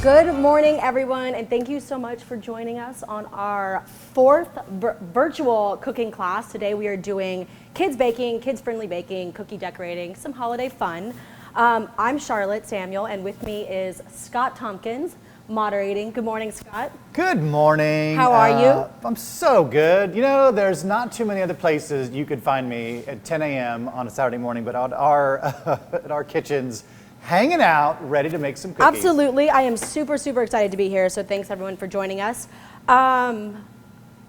Good morning, everyone, and thank you so much for joining us on our fourth virtual cooking class. Today we are doing kids baking, kids-friendly baking, cookie decorating, some holiday fun. I'm Charlotte Samuel, and with me is Scott Tompkins, moderating. Good morning, Scott. Good morning. How are you? I'm so good. You know, there's not too many other places you could find me at 10 a.m. on a Saturday morning, but at our kitchens, hanging out, ready to make some cookies. Absolutely. I am super, super excited to be here, so thanks everyone for joining us. I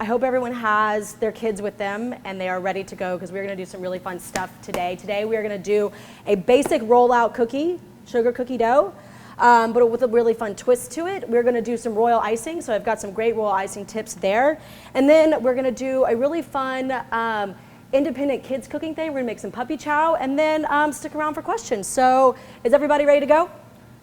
hope everyone has their kids with them and they are ready to go because we're going to do some really fun stuff today. Today we are going to do a basic rollout cookie, sugar cookie dough, but with a really fun twist to it. We're going to do some royal icing, so I've got some great royal icing tips there. And then we're going to do a really fun independent kids cooking thing. We're gonna make some puppy chow and then stick around for questions. So is everybody ready to go?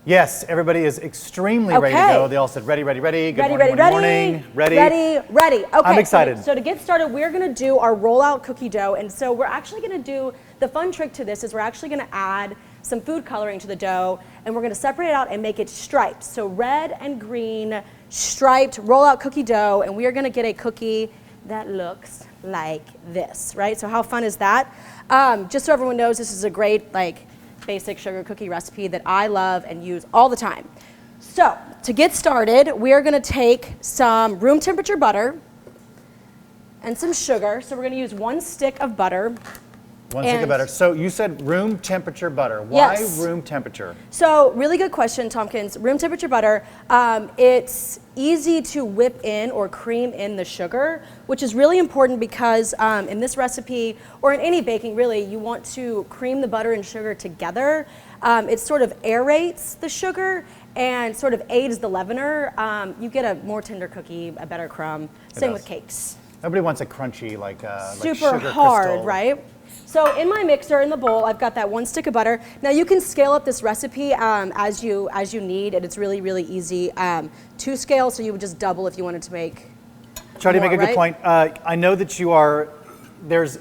Yes, everybody is extremely ready to go. They all said ready, ready, ready. Good morning, morning. Ready. Okay, I'm excited. So to get started, we're gonna do our rollout cookie dough. And so we're actually gonna do, the fun trick to this is we're actually gonna add some food coloring to the dough and we're gonna separate it out and make it striped. So red and green striped rollout cookie dough, and we are gonna get a cookie that looks like this, right? So how fun is that? Just so everyone knows, this is a great basic sugar cookie recipe that I love and use all the time. So to get started, we are gonna take some room temperature butter and some sugar. So we're gonna use 1 stick of butter. One stick of butter. So you said room temperature butter. Why Yes. room temperature? So really good question, Tompkins. Room temperature butter, it's easy to whip in or cream in the sugar, which is really important because in this recipe, or in any baking really, you want to cream the butter and sugar together. It sort of aerates the sugar and sort of aids the leavener. You get a more tender cookie, a better crumb. Same with cakes. Nobody wants a crunchy super sugar hard, crystal. right? So in my mixer, in the bowl, I've got that 1 stick of butter. Now you can scale up this recipe as you need, and it's really, really easy to scale, so you would just double if you wanted to make Try to make a right? good point. I know that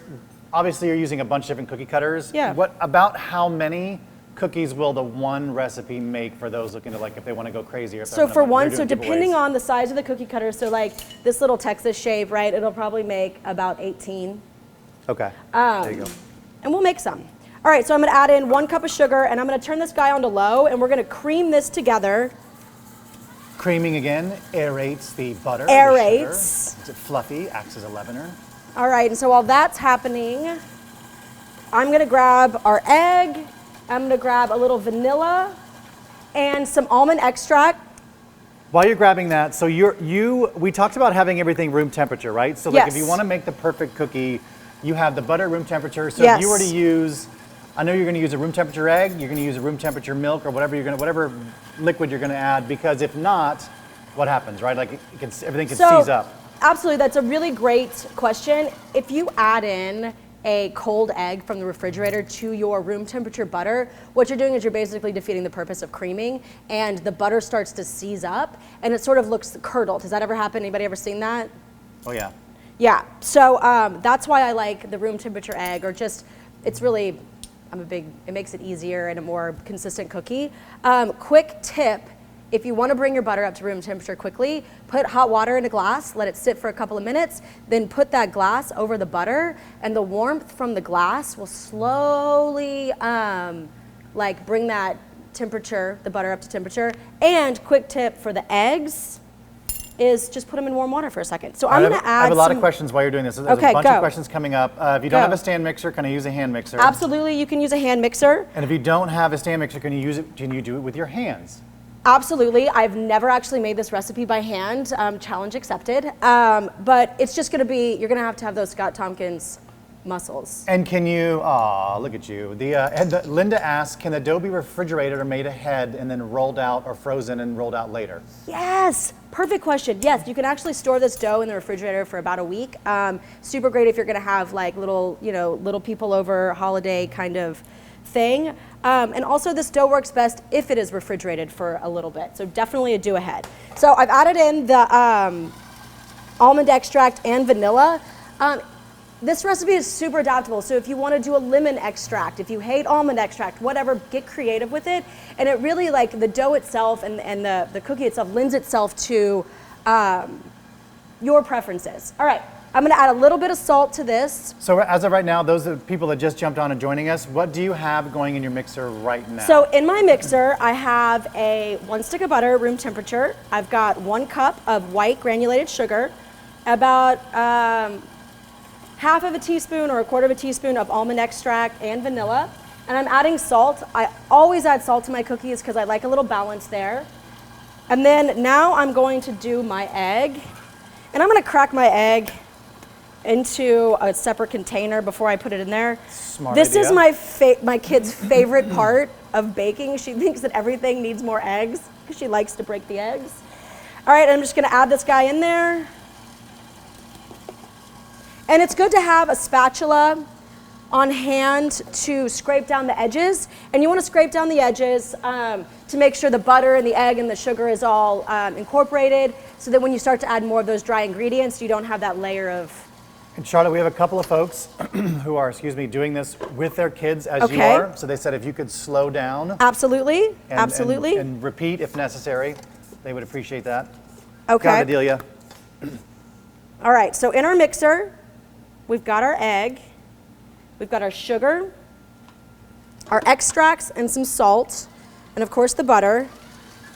obviously you're using a bunch of different cookie cutters. Yeah. About how many cookies will the one recipe make for those looking to if they want to go crazy? Or if So for one, so doing depending giveaways? on the size of the cookie cutter, so like this little Texas shave, right, it'll probably make about 18. Okay, there you go. And we'll make some. All right, so I'm gonna add in 1 cup of sugar, and I'm gonna turn this guy on to low, and we're gonna cream this together. Creaming again aerates the butter. Aerates. The sugar. It's fluffy, acts as a leavener. All right, and so while that's happening, I'm gonna grab our egg, I'm gonna grab a little vanilla, and some almond extract. While you're grabbing that, so we talked about having everything room temperature, right? So Yes. if you want to make the perfect cookie, you have the butter room temperature. So Yes. if you were to use, I know you're going to use a room temperature egg, you're going to use a room temperature milk, or whatever liquid you're going to add, because if not, what happens, right? Everything can seize up. Absolutely, that's a really great question. If you add in a cold egg from the refrigerator to your room temperature butter, what you're doing is you're basically defeating the purpose of creaming, and the butter starts to seize up and it sort of looks curdled. Has that ever happened? Anybody ever seen that? Oh yeah. Yeah, so that's why I like the room temperature egg, or just, it's really, it makes it easier and a more consistent cookie. Quick tip, if you want to bring your butter up to room temperature quickly, put hot water in a glass, let it sit for a couple of minutes, then put that glass over the butter, and the warmth from the glass will slowly bring that temperature, the butter up to temperature. And quick tip for the eggs is just put them in warm water for a second. So I'm going to add I have a lot of questions while you're doing this. There's a bunch of questions coming up. If you don't have a stand mixer, can I use a hand mixer? Absolutely, you can use a hand mixer. And if you don't have a stand mixer, can you do it with your hands? Absolutely. I've never actually made this recipe by hand. Challenge accepted. But it's just going to be, you're going to have those Scott Tompkins muscles. And can you, look at you. Linda asks, can the dough be refrigerated or made ahead and then rolled out, or frozen and rolled out later? Yes, perfect question. Yes, you can actually store this dough in the refrigerator for about a week. Super great if you're going to have little people over, holiday kind of thing. And also this dough works best if it is refrigerated for a little bit. So definitely a do ahead. So I've added in the almond extract and vanilla. This recipe is super adaptable. So if you want to do a lemon extract, if you hate almond extract, whatever, get creative with it. And it really, like, the dough itself and the cookie itself lends itself to your preferences. All right, I'm going to add a little bit of salt to this. So as of right now, those are people that just jumped on and joining us. What do you have going in your mixer right now? So in my mixer, I have 1 stick of butter, room temperature. I've got 1 cup of white granulated sugar, about half of a teaspoon or a quarter of a teaspoon of almond extract and vanilla. And I'm adding salt. I always add salt to my cookies because I like a little balance there. And then now I'm going to do my egg. And I'm going to crack my egg into a separate container before I put it in there. Smart This idea. is my kid's favorite part of baking. She thinks that everything needs more eggs because she likes to break the eggs. All right, I'm just going to add this guy in there. And it's good to have a spatula on hand to scrape down the edges. And you want to scrape down the edges to make sure the butter and the egg and the sugar is all incorporated, so that when you start to add more of those dry ingredients, you don't have that layer of... And Charlotte, we have a couple of folks who are, doing this with their kids as you are. So they said if you could slow down. Absolutely, absolutely. And repeat if necessary. They would appreciate that. Okay. Got it, Adelia. All right, so in our mixer, we've got our egg, we've got our sugar, our extracts and some salt, and of course the butter.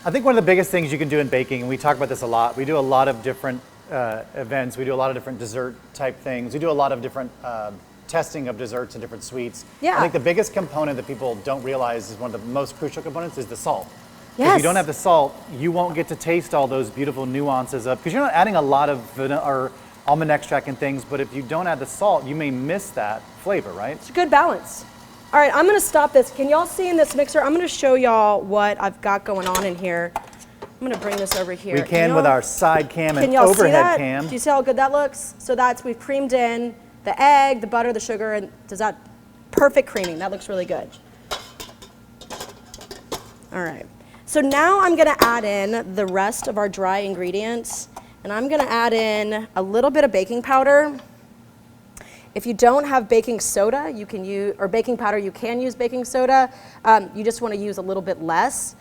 I think one of the biggest things you can do in baking, and we talk about this a lot, we do a lot of different events, we do a lot of different dessert type things, we do a lot of different testing of desserts and different sweets. Yeah. I think the biggest component that people don't realize is one of the most crucial components is the salt. Yes. If you don't have the salt, you won't get to taste all those beautiful nuances of, because you're not adding a lot of vanilla or almond extract and things, but if you don't add the salt, you may miss that flavor, right? It's a good balance. All right, I'm gonna stop this. Can y'all see in this mixer? I'm gonna show y'all what I've got going on in here. I'm gonna bring this over here. We can with our side cam and Can y'all see overhead that? cam. Do you see how good that looks? So we've creamed in the egg, the butter, the sugar, and does that perfect creaming. That looks really good. All right. So now I'm gonna add in the rest of our dry ingredients, and I'm gonna add in a little bit of baking powder. If you don't have baking soda, you can use, or baking powder, you can use baking soda. You just wanna use a little bit less,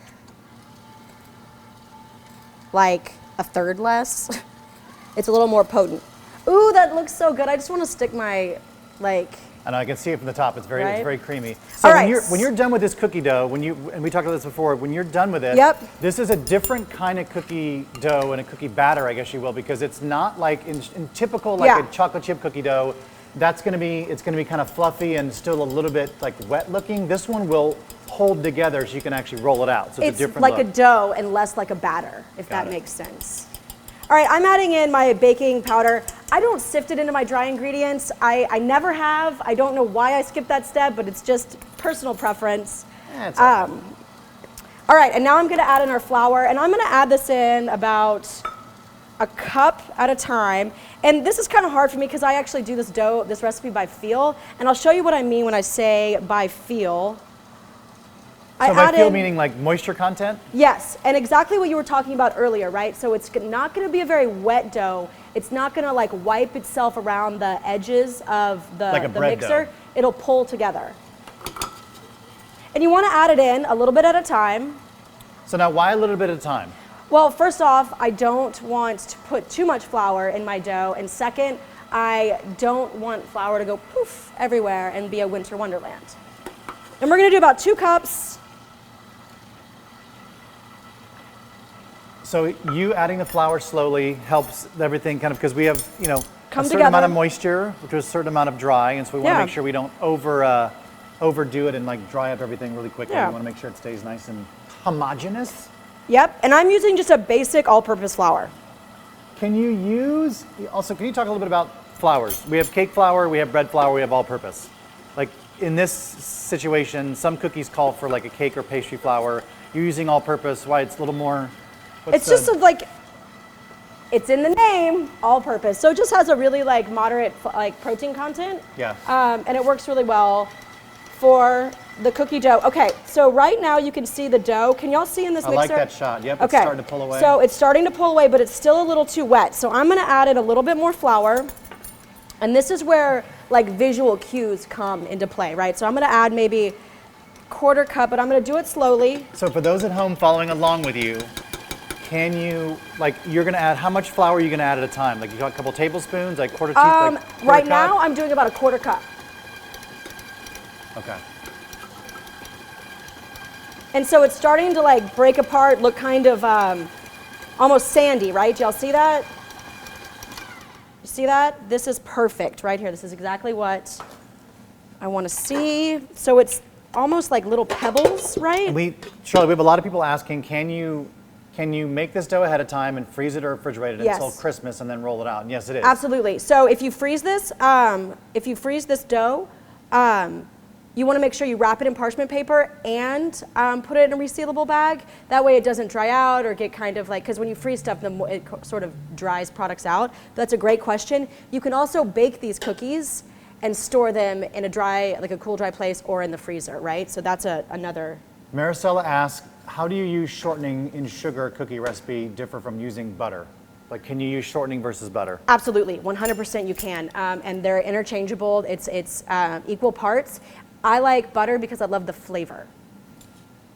like a third less. It's a little more potent. Ooh, that looks so good. I just wanna stick my, I know, I can see it from the top. It's very, Right? it's very creamy. So All when right. you're done with this cookie dough, and we talked about this before, when you're done with it, Yep. this is a different kind of cookie dough and a cookie batter, I guess you will, because it's not like in typical like Yeah. a chocolate chip cookie dough. It's gonna be kind of fluffy and still a little bit like wet looking. This one will hold together so you can actually roll it out. So it's a It's different like look. a dough and less like a batter, if Got that it. makes sense. All right, I'm adding in my baking powder. I don't sift it into my dry ingredients. I never have. I don't know why I skipped that step, but it's just personal preference. It's all right. All right, and now I'm gonna add in our flour, and I'm gonna add this in about a cup at a time. And this is kind of hard for me because I actually do this recipe by feel, and I'll show you what I mean when I say by feel. So by feel meaning like moisture content? Yes, and exactly what you were talking about earlier, right? So it's not gonna be a very wet dough. It's not gonna like wipe itself around the edges of Like a the bread mixer. dough. It'll pull together. And you wanna add it in a little bit at a time. So now why a little bit at a time? Well, first off, I don't want to put too much flour in my dough. And second, I don't want flour to go poof everywhere and be a winter wonderland. And we're gonna do about 2 cups. So you adding the flour slowly helps everything kind of, because we have, Come a certain amount together. of moisture, which is a certain amount of dry, and so we want to Yeah. make sure we don't overdo it and like dry up everything really quickly. Yeah. We want to make sure it stays nice and homogeneous. Yep, and I'm using just a basic all-purpose flour. Can you talk a little bit about flours? We have cake flour, we have bread flour, we have all-purpose. Like in this situation, some cookies call for like a cake or pastry flour. You're using all-purpose, why it's a little more... It's just like, it's in the name, all-purpose. So it just has a really like moderate like protein content. Yeah. And it works really well for the cookie dough. Okay, so right now you can see the dough. Can y'all see in this I mixer? like that shot. Yep, it's Okay. starting to pull away. So it's starting to pull away, but it's still a little too wet. So I'm gonna add in a little bit more flour. And this is where like visual cues come into play, right? So I'm gonna add maybe 1/4 cup, but I'm gonna do it slowly. So for those at home following along with you, can you, like, you're gonna add, how much flour are you gonna add at a time? Like, you got a couple tablespoons, like quarter teaspoon? Like right now, I'm doing about a 1/4 cup. Okay. And so it's starting to like break apart, look kind of almost sandy, right? Y'all see that? You see that? This is perfect right here. This is exactly what I want to see. So it's almost like little pebbles, right? And Charlotte, we have a lot of people asking, can you make this dough ahead of time and freeze it or refrigerate it until Christmas and then roll it out? And yes, it is. Absolutely. So if you freeze this dough, you want to make sure you wrap it in parchment paper and put it in a resealable bag. That way it doesn't dry out or get kind of like, because when you freeze stuff, it sort of dries products out. That's a great question. You can also bake these cookies and store them in a dry, like a cool, dry place or in the freezer, right? So that's another. Maricela asks, how do you use shortening in sugar cookie recipe differ from using butter? Like, can you use shortening versus butter? Absolutely, 100% you can. And they're interchangeable. It's equal parts. I like butter because I love the flavor.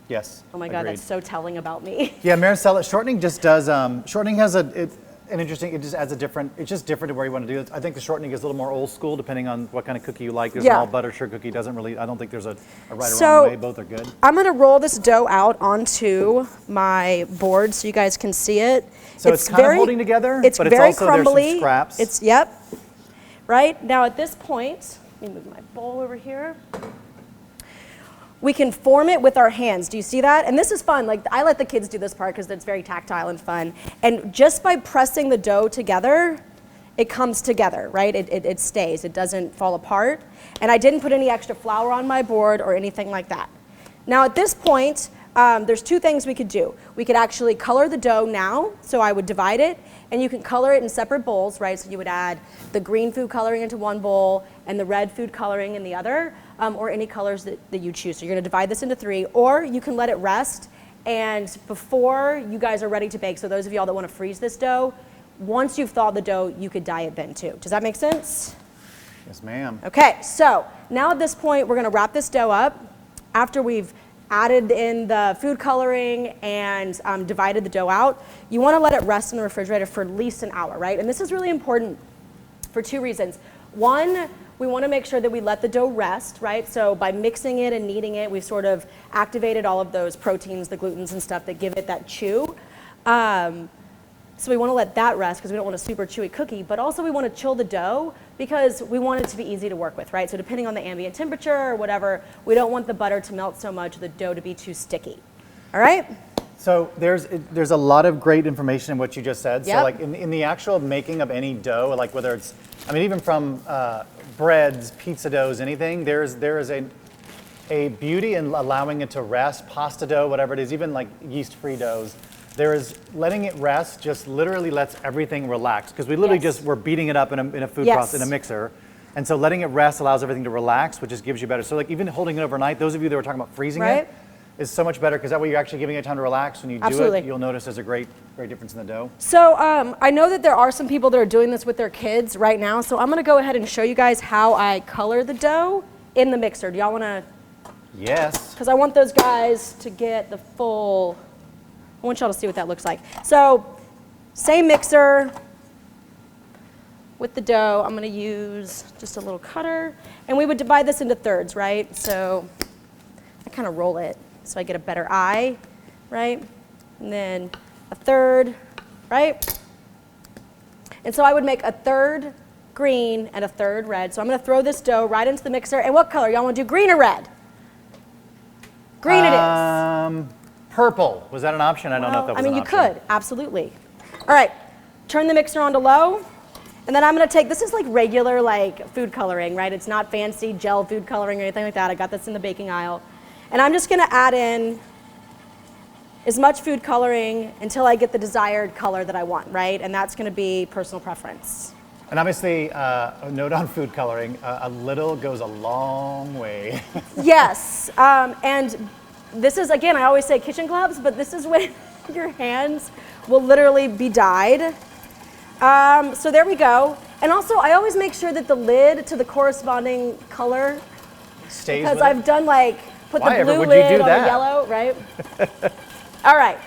Yes. Oh my God, agreed. that's so telling about me. Yeah, Maricela, shortening just does, shortening has an interesting, it just adds it's just different to where you want to do it. I think the shortening is a little more old school depending on what kind of cookie you like. There's an all butter sugar cookie, doesn't really, I don't think there's a right or wrong way, both are good. I'm gonna roll this dough out onto my board so you guys can see it. So it's kind of holding together, it's but very it's also, crumbly. there's some scraps. It's, yep. Right, now at this point, let me move my bowl over here. We can form it with our hands. Do you see that? And this is fun. Like, I let the kids do this part because it's very tactile and fun. And just by pressing the dough together, it comes together, right? It stays. It doesn't fall apart. And I didn't put any extra flour on my board or anything like that. Now at this point, there's two things we could do. We could actually color the dough now. So I would divide it. And you can color it in separate bowls, right? So you would add the green food coloring into one bowl and the red food coloring in the other, or any colors that you choose. So you're gonna divide this into 3, or you can let it rest, and before you guys are ready to bake, so those of y'all that wanna freeze this dough, once you've thawed the dough, you could dye it then too. Does that make sense? Yes, ma'am. Okay, so now at this point, we're gonna wrap this dough up after we've added in the food coloring and divided the dough out. You wanna let it rest in the refrigerator for at least an hour, right? And this is really important for 2 reasons. One, we wanna make sure that we let the dough rest, right? So by mixing it and kneading it, we've sort of activated all of those proteins, the glutens and stuff that give it that chew. So we wanna let that rest because we don't want a super chewy cookie, but also we wanna chill the dough because we want it to be easy to work with, right? So depending on the ambient temperature or whatever, we don't want the butter to melt so much, the dough to be too sticky. All right? So there's a lot of great information in what you just said. Yep. So like in the actual making of any dough, like whether it's, I mean, even from breads, pizza doughs, anything, there is a beauty in allowing it to rest, pasta dough, whatever it is, even like yeast-free doughs. There is letting it rest just literally lets everything relax because we literally we're beating it up in a food process, in a mixer. And so letting it rest allows everything to relax, which just gives you better. So like even holding it overnight, those of you that were talking about freezing it, is so much better because that way you're actually giving it time to relax. When you do it, you'll notice there's a great difference in the dough. So I know that there are some people that are doing this with their kids right now. So I'm gonna go ahead and show you guys how I color the dough in the mixer. Do y'all wanna? Yes. Because I want those guys to get the full, I want y'all to see what that looks like. So same mixer with the dough. I'm gonna use just a little cutter. And we would divide this into thirds, right? So I kind of roll it so I get a better eye, right? And then a third, right? And so I would make a third green and a third red. So I'm gonna throw this dough right into the mixer. And what color? Y'all wanna do green or red? Green it is. Purple. Was that an option? I don't know if that was an option. I mean, you could, absolutely. All right, turn the mixer on to low. And then I'm gonna take, this is like regular like food coloring, right? It's not fancy gel food coloring or anything like that. I got this in the baking aisle. And I'm just gonna add in as much food coloring until I get the desired color that I want, right? And that's gonna be personal preference. And obviously, a note on food coloring, a little goes a long way. Yes, and this is, again, I always say kitchen gloves, but this is when your hands will literally be dyed. So there we go. And also, I always make sure that the lid to the corresponding color, Stays because with I've it? done like, put Why the ever blue would you lid do on that? the yellow, right? All right,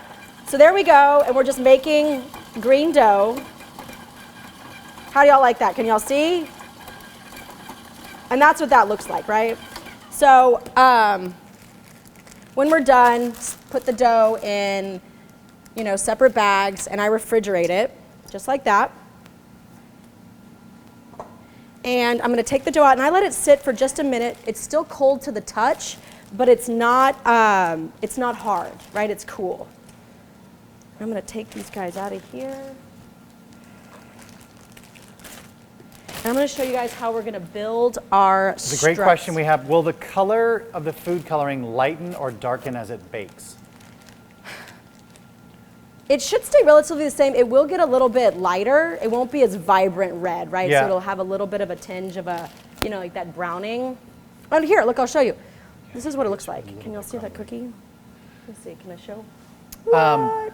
so there we go, and we're just making green dough. How do y'all like that? Can y'all see? And that's what that looks like, right? So when we're done, put the dough in, separate bags, and I refrigerate it, just like that. And I'm gonna take the dough out, and I let it sit for just a minute. It's still cold to the touch, but it's not hard, right? It's cool. I'm gonna take these guys out of here. And I'm gonna show you guys how we're gonna build our It's a great question we have. Will the color of the food coloring lighten or darken as it bakes? It should stay relatively the same. It will get a little bit lighter. It won't be as vibrant red, right? Yeah. So it'll have a little bit of a tinge of a, like that browning. Oh, here, look, I'll show you. This is what it looks like. Can y'all see that cookie? Let's see, can I show?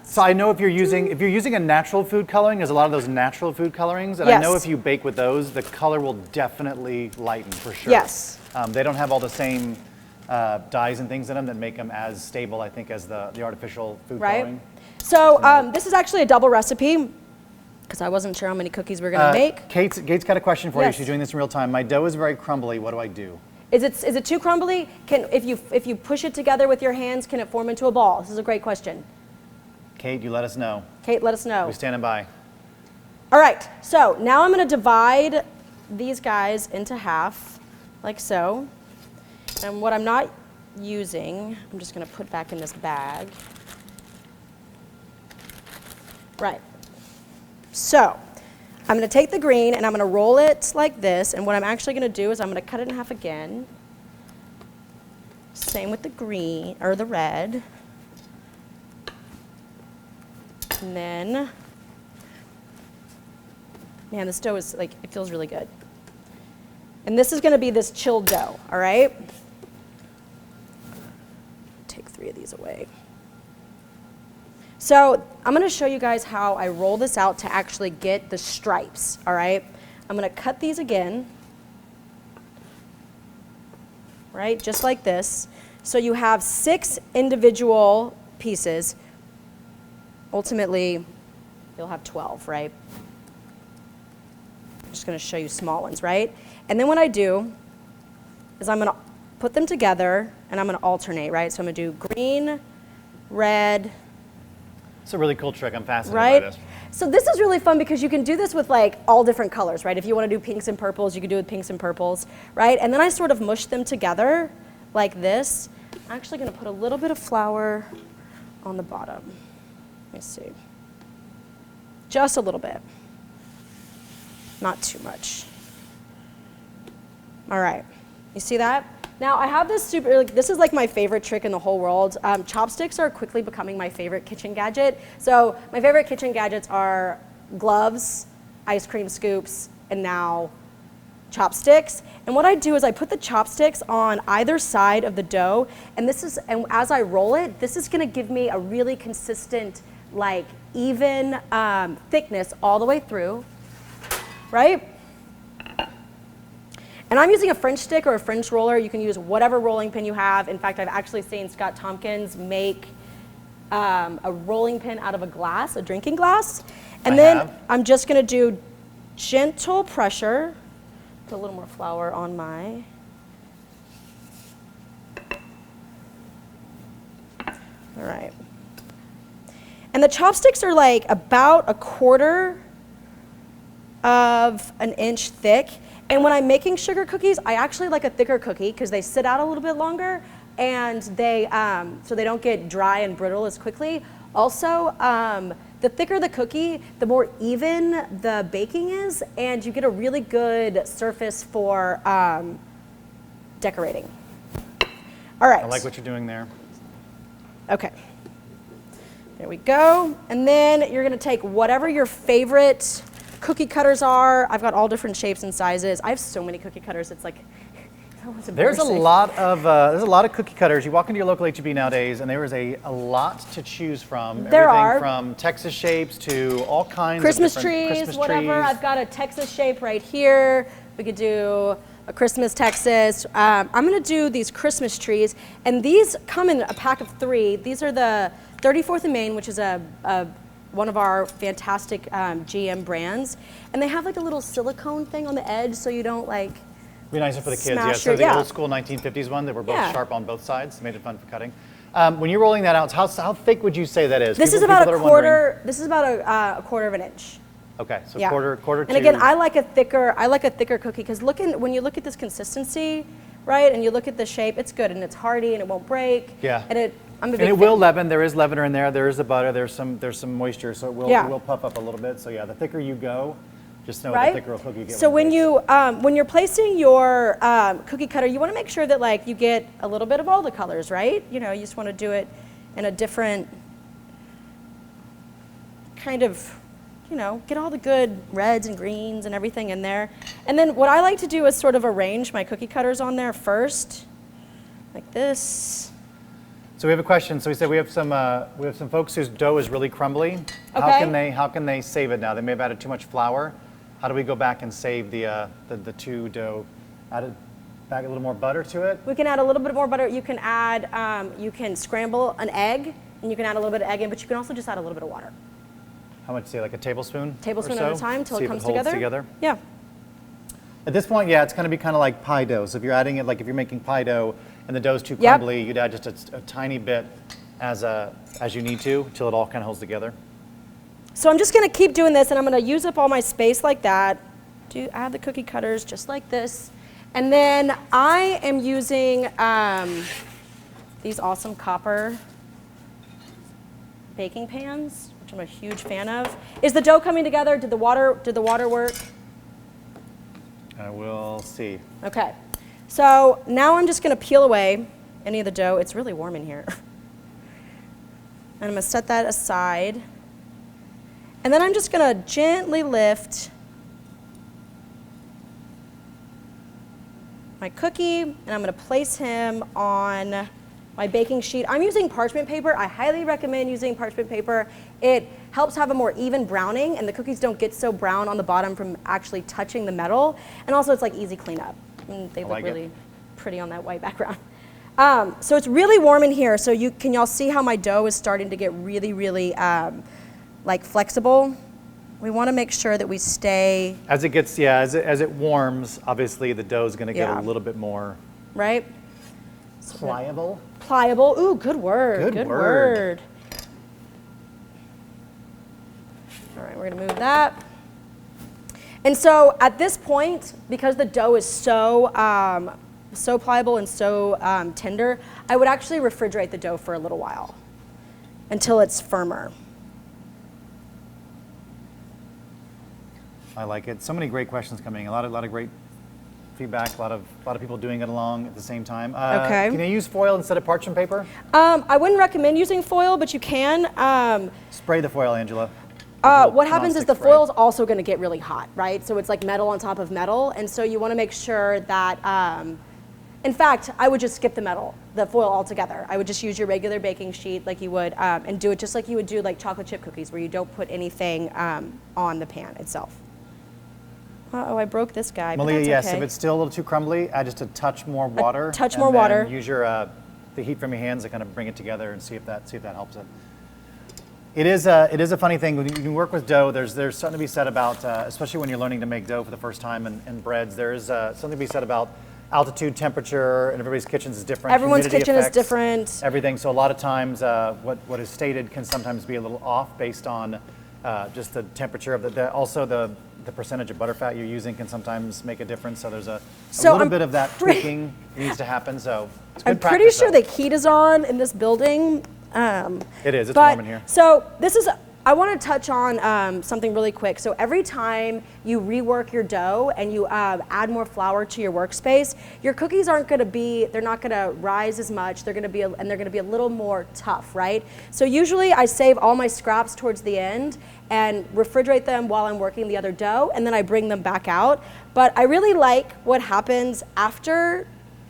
So I know if you're using a natural food coloring, there's a lot of those natural food colorings, and I know Yes. if you bake with those, the color will definitely lighten for sure. Yes. They don't have all the same dyes and things in them that make them as stable, I think, as the artificial food Right. coloring. So this is actually a double recipe because I wasn't sure how many cookies we were gonna make. Kate's got a question for you. Yes. She's doing this in real time. My dough is very crumbly. What do I do? Is it too crumbly? If you push it together with your hands, can it form into a ball? This is a great question. Kate, you let us know. Kate, let us know. We're standing by. All right, so now I'm gonna divide these guys into half, like so. And what I'm not using, I'm just gonna put back in this bag. Right. So, I'm gonna take the green and I'm gonna roll it like this, and what I'm actually gonna do is I'm gonna cut it in half again. Same with the green, or the red. And then, man, this dough is like, it feels really good. And this is gonna be this chilled dough, all right? Take 3 of these away. So I'm gonna show you guys how I roll this out to actually get the stripes, all right? I'm gonna cut these again, right, just like this. So you have 6 individual pieces. Ultimately, you'll have 12, right? I'm just gonna show you small ones, right? And then what I do is I'm gonna put them together and I'm gonna alternate, right? So I'm gonna do green, red. It's a really cool trick. I'm fascinated Right? by this. So this is really fun because you can do this with like all different colors, right? If you want to do pinks and purples, you can do it with pinks and purples, right? And then I sort of mush them together like this. I'm actually going to put a little bit of flour on the bottom. Let me see. Just a little bit. Not too much. All right. You see that? Now I have this this is like my favorite trick in the whole world. Chopsticks are quickly becoming my favorite kitchen gadget. So my favorite kitchen gadgets are gloves, ice cream scoops, and now chopsticks. And what I do is I put the chopsticks on either side of the dough, and as I roll it, this is gonna give me a really consistent, like even thickness all the way through, right? And I'm using a French stick or a French roller. You can use whatever rolling pin you have. In fact, I've actually seen Scott Tompkins make a rolling pin out of a glass, a drinking glass. And then I'm just gonna do gentle pressure. Put a little more flour on my. All right. And the chopsticks are like about 1/4 of an inch thick. And when I'm making sugar cookies, I actually like a thicker cookie because they sit out a little bit longer and they so they don't get dry and brittle as quickly. Also, the thicker the cookie, the more even the baking is, and you get a really good surface for decorating. All right. I like what you're doing there. Okay. There we go. And then you're gonna take whatever your favorite cookie cutters are. I've got all different shapes and sizes. I have so many cookie cutters, it's like There's a lot of cookie cutters. You walk into your local H-E-B nowadays, and there is a lot to choose from. There Everything are. from Texas shapes to all kinds Christmas of trees, different Christmas whatever. trees. I've got a Texas shape right here. We could do a Christmas Texas. I'm gonna do these Christmas trees, and these come in a pack of 3. These are the 34th and Main, which is one of our fantastic GM brands, and they have like a little silicone thing on the edge, so you don't like. Be nicer for the kids, yeah. Smash So your- the yeah. old school 1950s one that were both Yeah. sharp on both sides, made it fun for cutting. When you're rolling that out, how thick would you say that is? This is People about that a are wondering- quarter. This is about a quarter of an inch. Okay, so Yeah. quarter to. And again, I like a thicker cookie because when you look at this consistency, right, and you look at the shape, it's good and it's hearty and it won't break. Yeah. And I'm a big And it fan. will leaven. There is leavener in there. There is the butter. There's some moisture, so Yeah. it will puff up a little bit. So yeah, the thicker you go, just know Right? the thicker a cookie you get. So when when you're placing your cookie cutter, you want to make sure that like you get a little bit of all the colors, right? You know, you just want to do it in a different kind of, you know, get all the good reds and greens and everything in there. And then what I like to do is sort of arrange my cookie cutters on there first, like this. So we have a question. So we said we have some folks whose dough is really crumbly. Okay. How can they save it now? They may have added too much flour. How do we go back and save the two dough? Add back a little more butter to it. We can add a little bit more butter. You can add, you can scramble an egg, and you can add a little bit of egg in, but you can also just add a little bit of water. How much? Say like a tablespoon. Tablespoon or so? at a time till See it if comes holds together. Yeah. At this point, yeah, it's going to be kind of like pie dough. So if you're adding it, like if you're making pie dough and the dough's too Yep. crumbly, you'd add just a tiny bit as you need to till it all kind of holds together. So I'm just gonna keep doing this, and I'm gonna use up all my space like that. Add the cookie cutters just like this. And then I am using these awesome copper baking pans, which I'm a huge fan of. Is the dough coming together? Did the water work? I will see. Okay. So now I'm just gonna peel away any of the dough. It's really warm in here. And I'm gonna set that aside. And then I'm just gonna gently lift my cookie, and I'm gonna place him on my baking sheet. I'm using parchment paper. I highly recommend using parchment paper. It helps have a more even browning, and the cookies don't get so brown on the bottom from actually touching the metal. And also it's like easy cleanup. And they look like it. really pretty on that white background. So it's really warm in here. So can y'all see how my dough is starting to get really, really like flexible? We want to make sure that we stay. As it gets, yeah, as it warms, obviously the dough is going to get Yeah. a little bit more Right? pliable. Pliable. Ooh, good word. Good word. All right, we're going to move that. And so at this point, because the dough is so pliable and so tender, I would actually refrigerate the dough for a little while until it's firmer. I like it. So many great questions coming. A lot of great feedback. A lot of people doing it along at the same time. Okay. Can you use foil instead of parchment paper? I wouldn't recommend using foil, but you can. Spray the foil, Angela. What happens is nonstick the spray. foil is also going to get really hot, right? So it's like metal on top of metal, and so you want to make sure that. In fact, I would just skip the foil altogether. I would just use your regular baking sheet like you would, and do it just like you would do like chocolate chip cookies, where you don't put anything on the pan itself. Uh-oh, I broke this guy. Malia, but that's yes, okay. if it's still a little too crumbly, add just a touch more water. touch and more then water. Use your the heat from your hands to kind of bring it together and see if that helps it. It is a funny thing when you work with dough. There's something to be said about, especially when you're learning to make dough for the first time and breads. There is something to be said about altitude, temperature, and everybody's kitchen is different. Everyone's Humidity kitchen is affects different. Everything. So a lot of times, what is stated can sometimes be a little off based on just the temperature of also the percentage of butterfat you're using can sometimes make a difference. So there's a little bit of that tweaking needs to happen. So it's good I'm pretty practice, sure though. the heat is on in this building. It is. It's But, warm in here. So I want to touch on something really quick. So every time you rework your dough and you add more flour to your workspace, your cookies they're not going to rise as much. They're going to be a little more tough, right? So usually I save all my scraps towards the end and refrigerate them while I'm working the other dough, and then I bring them back out. But I really like what happens after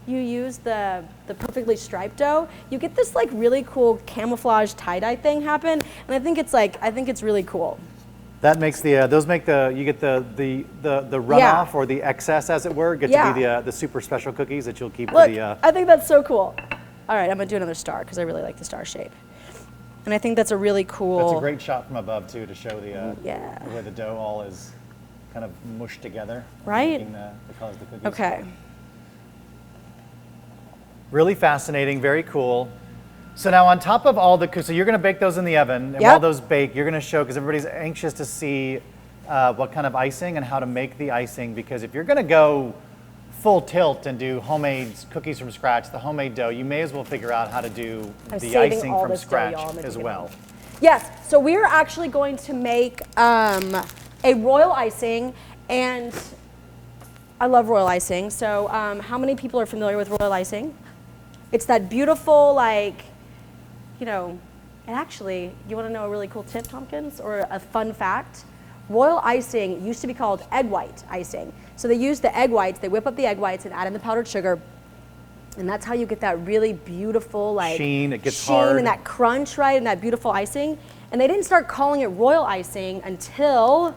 you use the perfectly striped dough, you get this like really cool camouflage tie-dye thing happen, and I think it's really cool. That makes those make you get the runoff or the excess, as it were, get to be the super special cookies that you'll keep for the. I think that's so cool. All right, I'm gonna do another star because I really like the star shape, and I think that's a really cool. That's a great shot from above too, to show the way the dough all is kind of mushed together. Right. Making the colors of the cookies. Okay. Really fascinating, very cool. So now on top of all so you're gonna bake those in the oven, and while those bake, you're gonna show, because everybody's anxious to see what kind of icing and how to make the icing, because if you're gonna go full tilt and do homemade cookies from scratch, the homemade dough, you may as well figure out how to do the icing from scratch as well. Yes, so we are actually going to make a royal icing, and I love royal icing. So how many people are familiar with royal icing? It's that beautiful, like, and actually, you want to know a really cool tip, Tompkins, or a fun fact? Royal icing used to be called egg white icing. So they use the egg whites, they whip up the egg whites and add in the powdered sugar, and that's how you get that really beautiful, like, sheen, it gets hard. And that crunch, right, and that beautiful icing. And they didn't start calling it royal icing until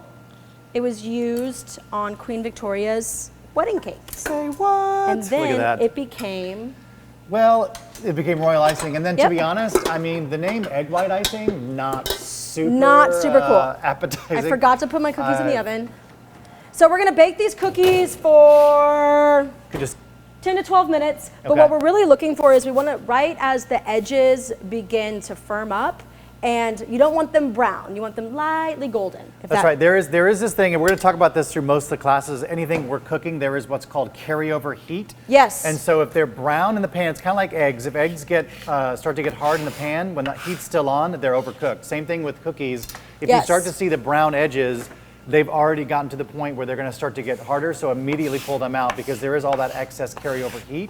it was used on Queen Victoria's wedding cake. Say what? And then it became... Well, it became royal icing, and then to be honest, I mean, the name egg white icing, not super cool. Appetizing. I forgot to put my cookies in the oven. So we're gonna bake these cookies for 10 to 12 minutes, but what we're really looking for is we want to, right as the edges begin to firm up, and you don't want them brown, you want them lightly golden. That's right, there is this thing, and we're gonna talk about this through most of the classes. Anything we're cooking, there is what's called carryover heat. Yes. And so if they're brown in the pan, it's kind of like eggs. If eggs start to get hard in the pan, when the heat's still on, they're overcooked. Same thing with cookies. If you start to see the brown edges, they've already gotten to the point where they're gonna start to get harder, so immediately pull them out, because there is all that excess carryover heat.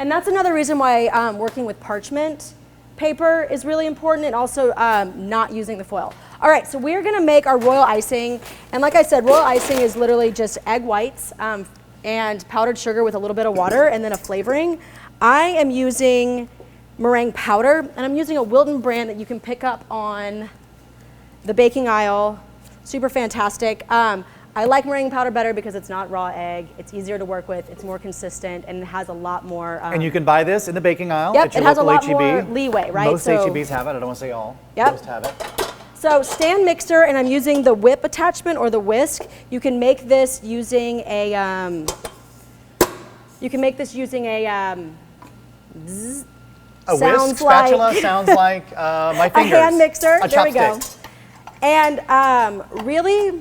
And that's another reason why working with parchment paper is really important, and also not using the foil. All right, so we're gonna make our royal icing, and like I said, royal icing is literally just egg whites and powdered sugar with a little bit of water and then a flavoring. I am using meringue powder, and I'm using a Wilton brand that you can pick up on the baking aisle. Super fantastic. I like meringue powder better because it's not raw egg. It's easier to work with. It's more consistent, and it has a lot more. And you can buy this in the baking aisle Yep, at your it has a local lot HEB. more leeway, right? Most HEBs have it. I don't want to say all. Yep. Most have it. So stand mixer, and I'm using the whip attachment or the whisk. You can make this using a. Zzz, a whisk spatula sounds like my fingers. A hand mixer. A there we go. chopstick. And really,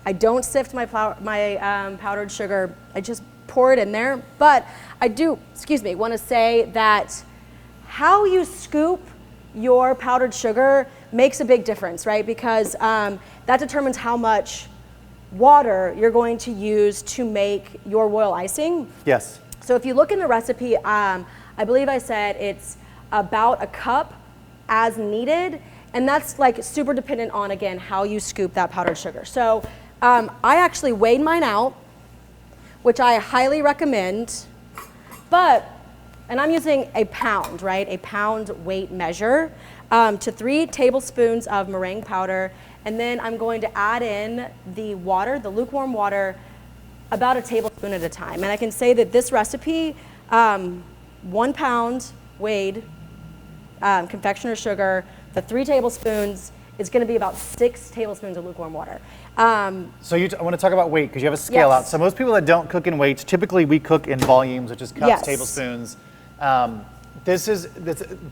I don't sift my powdered sugar. I just pour it in there. But I do, want to say that how you scoop your powdered sugar makes a big difference, right? Because that determines how much water you're going to use to make your royal icing. Yes. So if you look in the recipe, I believe I said it's about a cup as needed. And that's like super dependent on, again, how you scoop that powdered sugar. So I actually weighed mine out, which I highly recommend, and I'm using a pound, right? A pound weight measure to 3 tablespoons of meringue powder. And then I'm going to add in the water, the lukewarm water, about a tablespoon at a time. And I can say that this recipe, 1 pound weighed confectioner sugar, the 3 tablespoons is going to be about 6 tablespoons of lukewarm water. So I want to talk about weight, because you have a scale out. So most people that don't cook in weights, typically we cook in volumes, which is cups, tablespoons.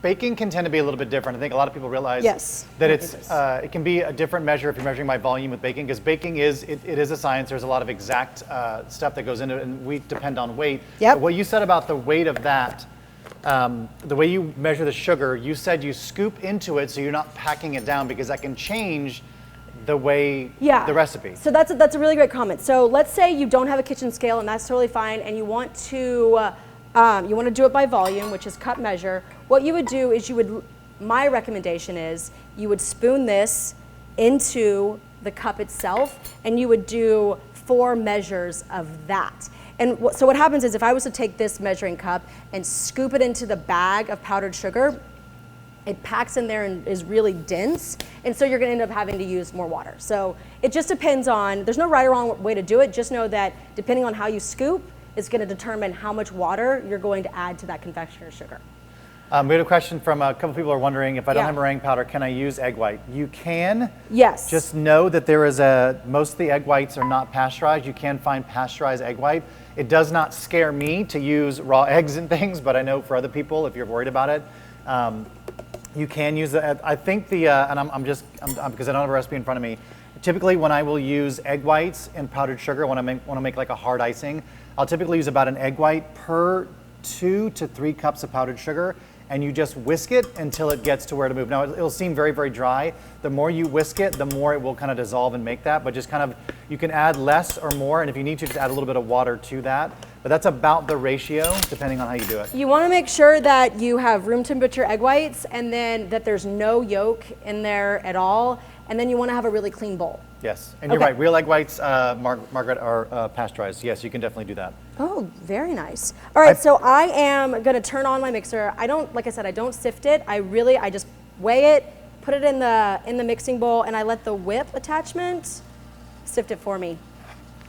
Baking can tend to be a little bit different. I think a lot of people realize that it can be a different measure if you're measuring by volume with baking, because baking is a science. There's a lot of exact stuff that goes into it, and we depend on weight. Yep. But what you said about the weight of that, the way you measure the sugar, you said you scoop into it so you're not packing it down, because that can change the way the recipe. So that's a really great comment. So let's say you don't have a kitchen scale, and that's totally fine, and you want to do it by volume, which is cup measure. What you would do is my recommendation is you would spoon this into the cup itself, and you would do 4 measures of that. And so what happens is if I was to take this measuring cup and scoop it into the bag of powdered sugar, it packs in there and is really dense, and so you're gonna end up having to use more water. So it just depends on, there's no right or wrong way to do it, just know that depending on how you scoop, it's gonna determine how much water you're going to add to that confectioner's sugar. We had a question from a couple people are wondering, if I don't have meringue powder, can I use egg white? You can. Yes. Just know that most of the egg whites are not pasteurized. You can find pasteurized egg white. It does not scare me to use raw eggs and things, but I know for other people, if you're worried about it, you can use it. I think because I don't have a recipe in front of me, typically when I will use egg whites and powdered sugar, when I want to make like a hard icing, I'll typically use about an egg white per 2 to 3 cups of powdered sugar, and you just whisk it until it gets to where to move. Now it'll seem very, very dry. The more you whisk it, the more it will kind of dissolve and make that, but just kind of, you can add less or more, and if you need to, just add a little bit of water to that. But that's about the ratio, depending on how you do it. You want to make sure that you have room temperature egg whites, and then that there's no yolk in there at all, and then you want to have a really clean bowl. Yes, and you're right, real egg whites, Margaret, are pasteurized. Yes, you can definitely do that. Oh, very nice. All right, so I am going to turn on my mixer. I don't, like I said, I don't sift it. I just weigh it, put it in the mixing bowl, and I let the whip attachment sift it for me.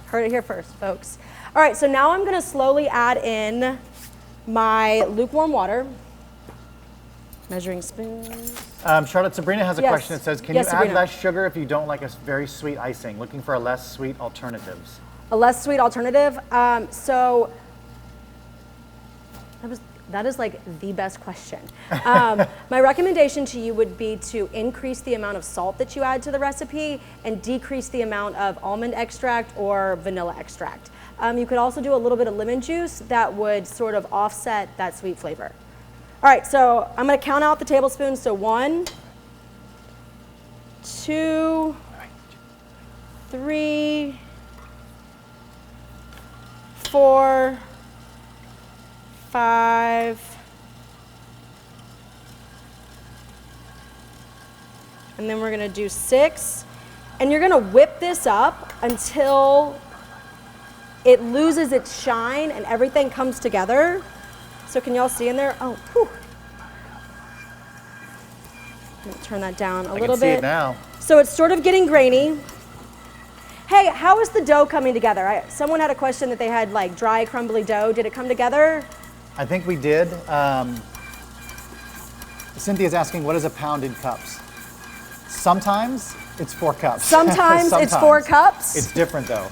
Heard it here first, folks. All right, so now I'm going to slowly add in my lukewarm water. Measuring spoons. Charlotte, Sabrina has a question that says, can you Sabrina. add less sugar if you don't like a very sweet icing? Looking for a less sweet alternatives. A less sweet alternative? So that is like the best question. My recommendation to you would be to increase the amount of salt that you add to the recipe and decrease the amount of almond extract or vanilla extract. You could also do a little bit of lemon juice that would sort of offset that sweet flavor. All right, so I'm gonna count out the tablespoons. So 1, 2, 3, 4, 5, and then we're gonna do 6. And you're gonna whip this up until it loses its shine and everything comes together. So can y'all see in there? Oh, whew. I'm gonna turn that down a little bit. I can see it now. So it's sort of getting grainy. Hey, how is the dough coming together? Someone had a question that they had like dry, crumbly dough. Did it come together? I think we did. Cynthia's asking, what is a pound in cups? Sometimes it's 4 cups. Sometimes it's 4 cups. It's different though.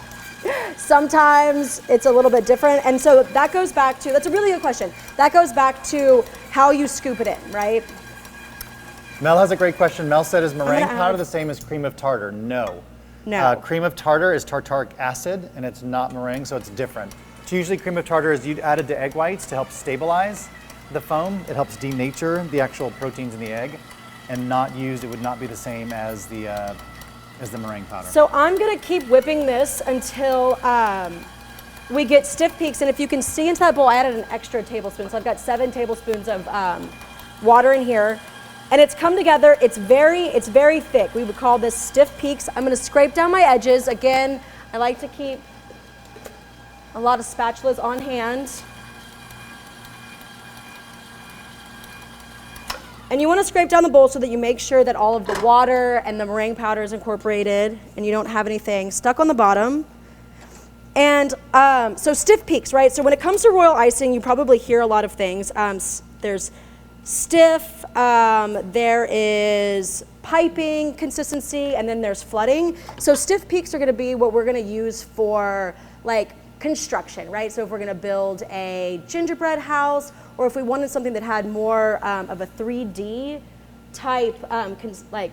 Sometimes it's a little bit different. And so that goes back to, that's a really good question. That goes back to how you scoop it in, right? Mel has a great question. Mel said, is meringue powder the same as cream of tartar? No. No. Cream of tartar is tartaric acid, and it's not meringue, so it's different. So usually cream of tartar is added to egg whites to help stabilize the foam. It helps denature the actual proteins in the egg, and not used, it would not be the same as the meringue powder. So I'm gonna keep whipping this until we get stiff peaks, and if you can see into that bowl, I added an extra tablespoon, so I've got 7 tablespoons of water in here. And it's come together, it's very thick. We would call this stiff peaks. I'm gonna scrape down my edges. Again, I like to keep a lot of spatulas on hand. And you wanna scrape down the bowl so that you make sure that all of the water and the meringue powder is incorporated and you don't have anything stuck on the bottom. And so stiff peaks, right? So when it comes to royal icing, you probably hear a lot of things. There's stiff, there is piping consistency, and then there's flooding. So stiff peaks are gonna be what we're gonna use for like construction, right? So if we're gonna build a gingerbread house, or if we wanted something that had more of a 3D type like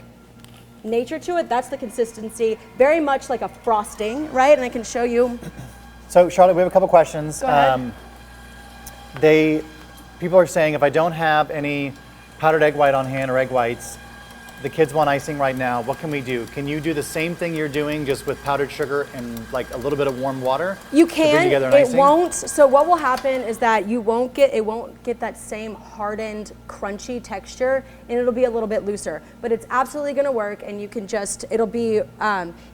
nature to it, that's the consistency. Very much like a frosting, right? And I can show you. So Charlotte, we have a couple questions. Go ahead. People are saying, if I don't have any powdered egg white on hand or egg whites, the kids want icing right now, what can we do? Can you do the same thing you're doing just with powdered sugar and like a little bit of warm water? You can, it won't. So what will happen is that it won't get that same hardened, crunchy texture, and it'll be a little bit looser. But it's absolutely gonna work, and you can it'll be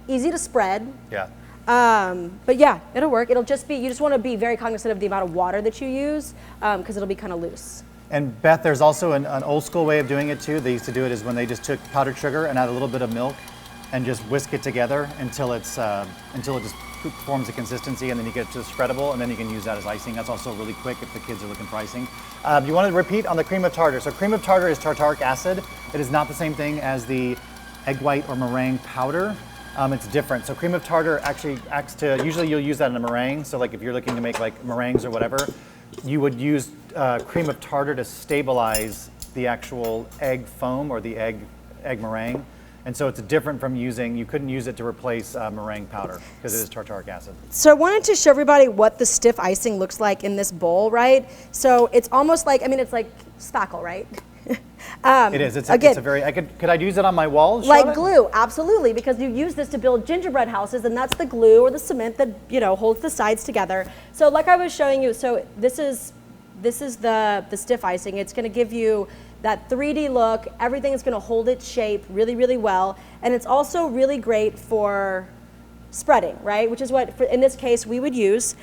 easy to spread. Yeah. But yeah, it'll work. It'll just be, you just want to be very cognizant of the amount of water that you use because it'll be kind of loose. And Beth, there's also an old school way of doing it too. They used to do it is when they just took powdered sugar and add a little bit of milk and just whisk it together until it just forms a consistency, and then you get it to spreadable, and then you can use that as icing. That's also really quick if the kids are looking for icing. You want to repeat on the cream of tartar. So cream of tartar is tartaric acid. It is not the same thing as the egg white or meringue powder. It's different. So cream of tartar actually acts to, usually you'll use that in a meringue. So like if you're looking to make like meringues or whatever, you would use cream of tartar to stabilize the actual egg foam or the egg meringue. And so it's different from using, you couldn't use it to replace meringue powder because it is tartaric acid. So I wanted to show everybody what the stiff icing looks like in this bowl, right? So it's almost like, I mean, it's like spackle, right? It is. It's a very. Could I use it on my walls? Like glue, absolutely, because you use this to build gingerbread houses, and that's the glue or the cement that holds the sides together. So like I was showing you, so this is the stiff icing. It's going to give you that 3D look. Everything is going to hold its shape really, really well, and it's also really great for spreading, right? Which is what, in this case, we would use.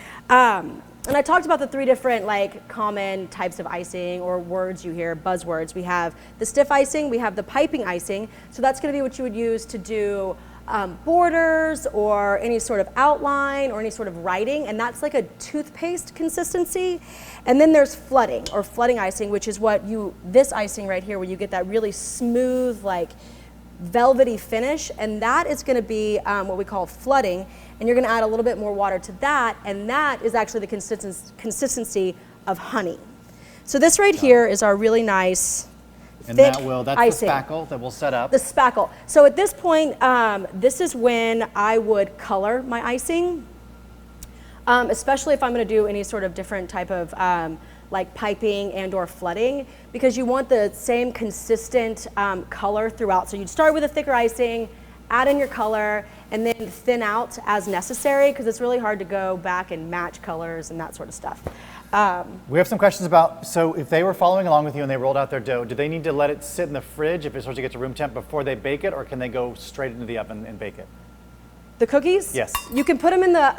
And I talked about the 3 different like common types of icing or words you hear, buzzwords. We have the stiff icing, we have the piping icing. So that's going to be what you would use to do borders or any sort of outline or any sort of writing, and that's like a toothpaste consistency. And then there's flooding or flooding icing, which is what this icing right here, where you get that really smooth, like velvety finish, and that is going to be what we call flooding, and you're going to add a little bit more water to that, and that is actually the consistency of honey. So this right here is our really nice and thick that's icing. the spackle that we'll set up. The spackle. So at this point, this is when I would color my icing, especially if I'm going to do any sort of different type of like piping and or flooding, because you want the same consistent color throughout. So you'd start with a thicker icing, add in your color, and then thin out as necessary, because it's really hard to go back and match colors and that sort of stuff. We have some questions about, so if they were following along with you and they rolled out their dough, do they need to let it sit in the fridge if it starts to get to room temp before they bake it, or can they go straight into the oven and bake it? The cookies? Yes. You can put them in the,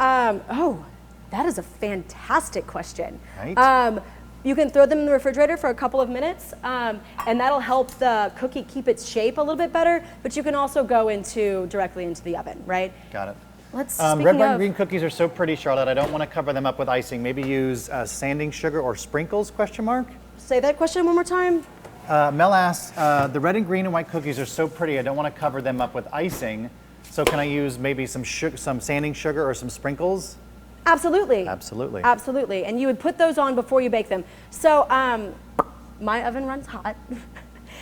oh, that is a fantastic question. Right. You can throw them in the refrigerator for a couple of minutes, and that'll help the cookie keep its shape a little bit better, but you can also go directly into the oven, right? Got it. Red, white, and green cookies are so pretty, Charlotte. I don't want to cover them up with icing. Maybe use sanding sugar or sprinkles, question mark? Say that question one more time. Mel asks, the red and green and white cookies are so pretty, I don't want to cover them up with icing. So can I use maybe some sanding sugar or some sprinkles? Absolutely. Absolutely. Absolutely. And you would put those on before you bake them. So my oven runs hot.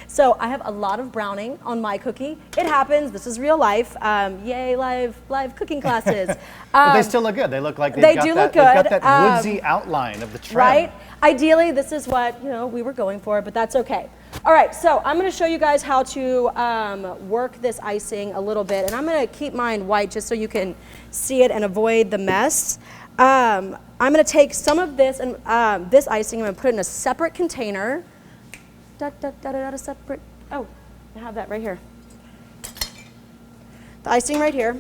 So I have a lot of browning on my cookie. It happens. This is real life. Yay, live cooking classes. But they still look good. They look like they do look good. They've got that woodsy outline of the trim. Right? Ideally, this is what we were going for, but that's okay. All right, so I'm going to show you guys how to work this icing a little bit, and I'm going to keep mine white just so you can see it and avoid the mess. I'm going to take some of this and this icing, I'm going to put it in a separate container. Separate. Oh, I have that right here. The icing right here.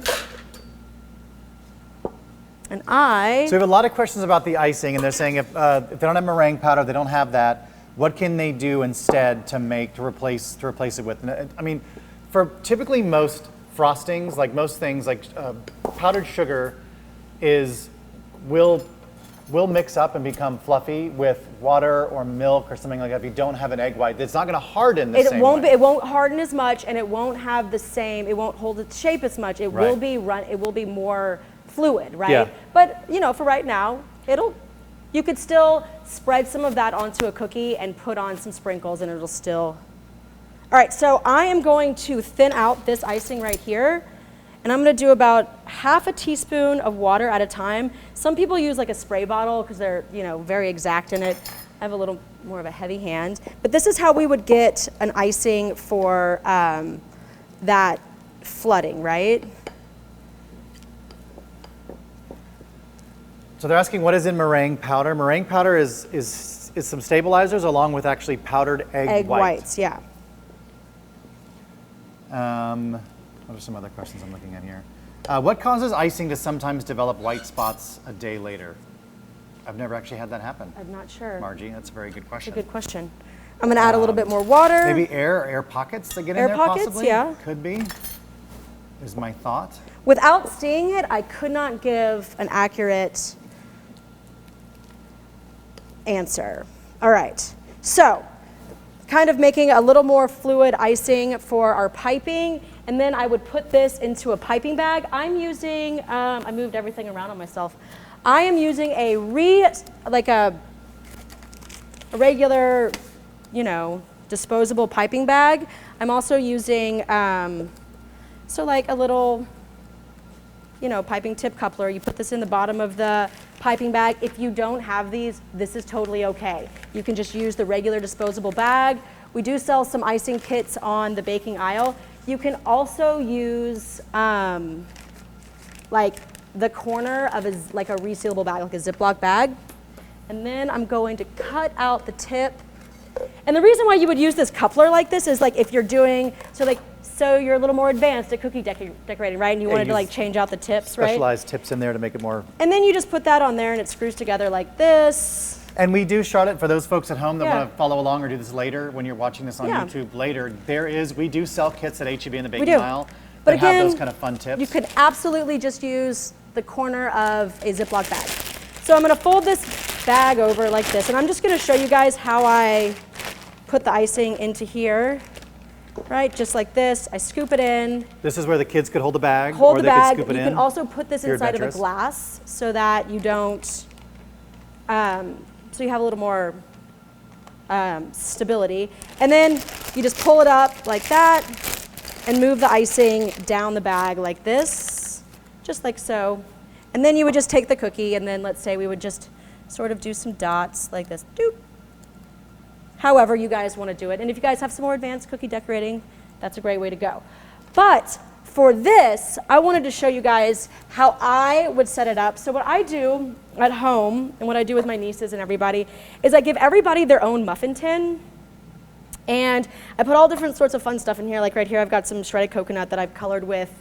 And So we have a lot of questions about the icing, and they're saying if they don't have meringue powder, they don't have that, what can they do instead to replace it with? I mean, for typically most frostings, like most things, like powdered sugar will mix up and become fluffy with water or milk or something like that. If you don't have an egg white, it's not going to harden the same way. It won't harden as much, and it won't have the same. It won't hold its shape as much. It will be It will be more fluid, right? Yeah. But for right now, you could still spread some of that onto a cookie and put on some sprinkles, and it'll still. All right, so I am going to thin out this icing right here. And I'm going to do about half a teaspoon of water at a time. Some people use like a spray bottle because they're, very exact in it. I have a little more of a heavy hand. But this is how we would get an icing for that flooding, right? So they're asking what is in meringue powder. Meringue powder is some stabilizers along with actually powdered egg whites, yeah. What are some other questions I'm looking at here? What causes icing to sometimes develop white spots a day later? I've never actually had that happen. I'm not sure. Margie, that's a very good question. That's a good question. I'm going to add a little bit more water. Maybe air pockets that get in Air there pockets, possibly? yeah. Could be, is my thought. Without seeing it, I could not give an accurate answer. All right, so kind of making a little more fluid icing for our piping, and then I would put this into a piping bag. I'm using, I moved everything around on myself. I am using a regular, disposable piping bag. I'm also using, so like a little, piping tip coupler. You put this in the bottom of the piping bag. If you don't have these, this is totally okay. You can just use the regular disposable bag. We do sell some icing kits on the baking aisle. You can also use like the corner of a resealable bag, like a Ziploc bag. And then I'm going to cut out the tip. And the reason why you would use this coupler like this is like if you're doing, so you're a little more advanced at cookie decorating, right? And you wanted to change out the tips, right? Specialized tips in there to make it more. And then you just put that on there and it screws together like this. And we do, Charlotte, for those folks at home that want to follow along or do this later, when you're watching this on YouTube later, we do sell kits at H-E-B in the baking aisle that have those kind of fun tips. You could absolutely just use the corner of a Ziploc bag. So I'm going to fold this bag over like this, and I'm just going to show you guys how I put the icing into here, right? Just like this. I scoop it in. This is where the kids could hold the bag, Hold the bag. Could scoop it in. You can also put this inside of a glass so that you don't, so you have a little more stability. And then you just pull it up like that and move the icing down the bag like this, just like so. And then you would just take the cookie, and then let's say we would just sort of do some dots like this, doop. However you guys want to do it. And if you guys have some more advanced cookie decorating, that's a great way to go. But for this, I wanted to show you guys how I would set it up. So what I do at home, and what I do with my nieces and everybody, is I give everybody their own muffin tin. And I put all different sorts of fun stuff in here. Like right here, I've got some shredded coconut that I've colored with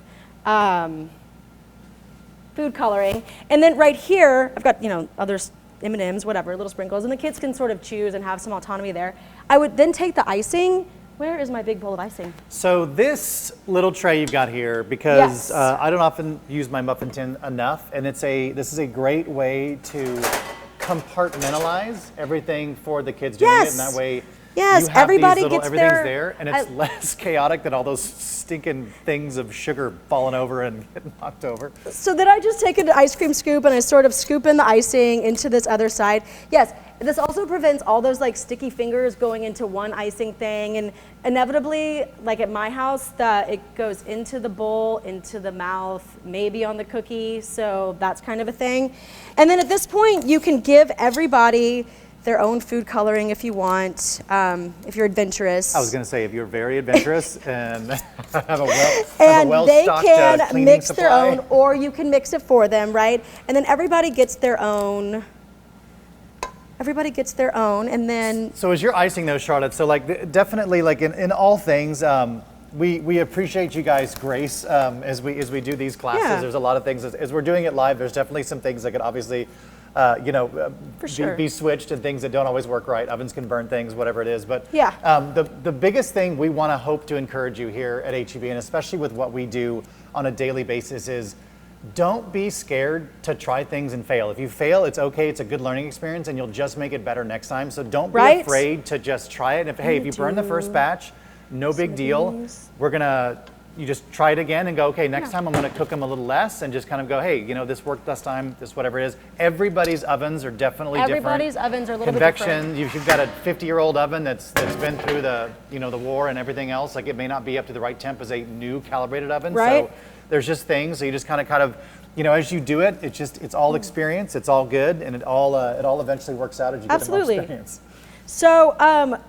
food coloring. And then right here, I've got, other M&Ms, whatever, little sprinkles, and the kids can sort of choose and have some autonomy there. I would then take the icing. Where is my big bowl of icing? So this little tray you've got here, because I don't often use my muffin tin enough, and this is a great way to compartmentalize everything for the kids doing it, and that way everybody gets everything's their, there, and it's less chaotic than all those stinking things of sugar falling over and getting knocked over. So then I just take an ice cream scoop and I sort of scoop in the icing into this other side. Yes, this also prevents all those sticky fingers going into one icing thing, and inevitably, like at my house, it goes into the bowl, into the mouth, maybe on the cookie, so that's kind of a thing. And then at this point, you can give everybody their own food coloring if you want, if you're adventurous. I was going to say, if you're very adventurous and have a and they can mix supply. their own, or you can mix it for them, right? And then everybody gets their own. And then. So as you're icing those, Charlotte, so definitely in all things, we appreciate you guys' grace as we do these classes. Yeah. There's a lot of things as we're doing it live. There's definitely some things that could obviously. Be switched, and things that don't always work right. Ovens can burn things, whatever it is. But the biggest thing we want to hope to encourage you here at H-E-B, and especially with what we do on a daily basis, is don't be scared to try things and fail. If you fail, it's okay. It's a good learning experience, and you'll just make it better next time. So don't be afraid to just try it. And if you burn the first batch, no big deal. You just try it again and go, okay, next time I'm going to cook them a little less, and just kind of go, hey, this worked last time, this whatever it is. Everybody's ovens are definitely different. Everybody's ovens are a little bit different. Convection, if you've got a 50-year-old oven that's been through the the war and everything else, it may not be up to the right temp as a new calibrated oven. Right. So there's just things. So you just kind of as you do it, it's all experience, it's all good, and it all eventually works out as you get more experience. So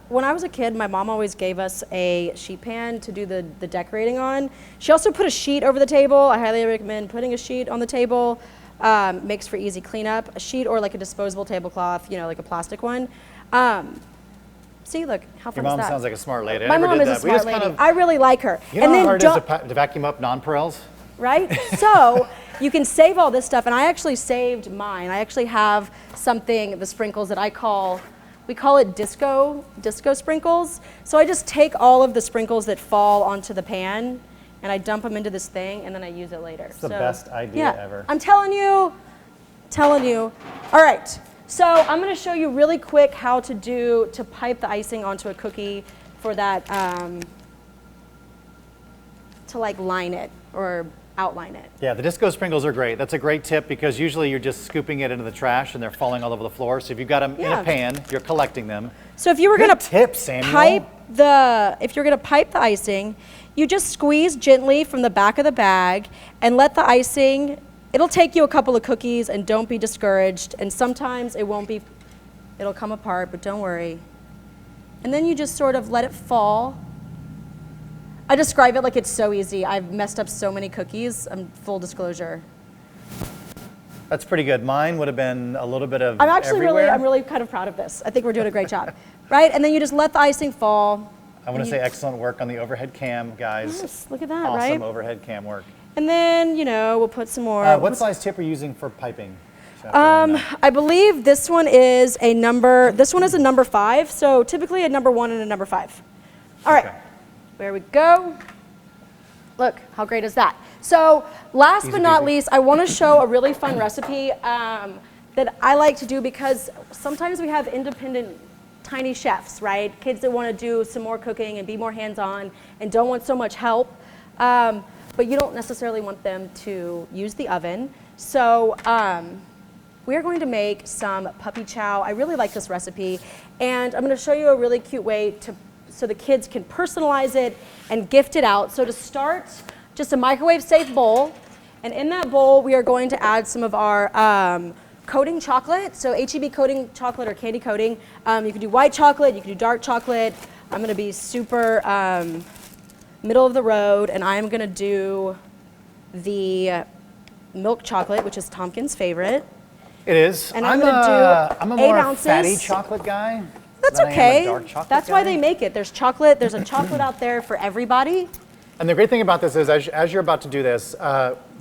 when I was a kid, my mom always gave us a sheet pan to do the decorating on. She also put a sheet over the table. I highly recommend putting a sheet on the table. Makes for easy cleanup. A sheet or a disposable tablecloth, like a plastic one. See, look, how fun is that? Your mom sounds like a smart lady. My mom is a smart lady. I really like her. You know how hard it is to vacuum up nonpareils? right? So you can save all this stuff, and I actually saved mine. I actually have something, the sprinkles that we call it disco sprinkles. So I just take all of the sprinkles that fall onto the pan, and I dump them into this thing, and then I use it later. It's the best idea ever. I'm telling you. All right, so I'm gonna show you really quick how to pipe the icing onto a cookie for that, to like line it or outline it. Yeah, the disco sprinkles are great. That's a great tip because usually you're just scooping it into the trash and they're falling all over the floor. So if you've got them in a pan, you're collecting them. So if you were Good gonna tip, Samuel. if you're gonna pipe the icing, you just squeeze gently from the back of the bag and let the icing, it'll take you a couple of cookies, and don't be discouraged. And sometimes it'll come apart, but don't worry. And then you just sort of let it fall. I describe it like it's so easy. I've messed up so many cookies, full disclosure. That's pretty good. Mine would have been a little bit of I'm actually everywhere. I'm really kind of proud of this. I think we're doing a great job, right? And then you just let the icing fall. I want to say excellent work on the overhead cam, guys. Yes, look at that, awesome right? overhead cam work. And then, we'll put some more. What size tip are you using for piping? I believe this one is a number 5, so typically a number 1 and a number 5. All right, there we go. Look, how great is that? So last but not least, I want to show a really fun recipe that I like to do because sometimes we have independent tiny chefs, right? Kids that want to do some more cooking and be more hands-on and don't want so much help, but you don't necessarily want them to use the oven. So we're going to make some puppy chow. I really like this recipe, and I'm going to show you a really cute way so the kids can personalize it and gift it out. So to start, just a microwave-safe bowl, and in that bowl we are going to add some of our coating chocolate. So H-E-B coating chocolate or candy coating. You can do white chocolate, you can do dark chocolate. I'm going to be super middle of the road, and I'm going to do the milk chocolate, which is Tompkins' favorite. It is. And I'm going to do I'm a 8 more ounces. fatty chocolate guy. That's okay. That's why they make it. There's chocolate. There's a chocolate out there for everybody. And the great thing about this is, as you're about to do this,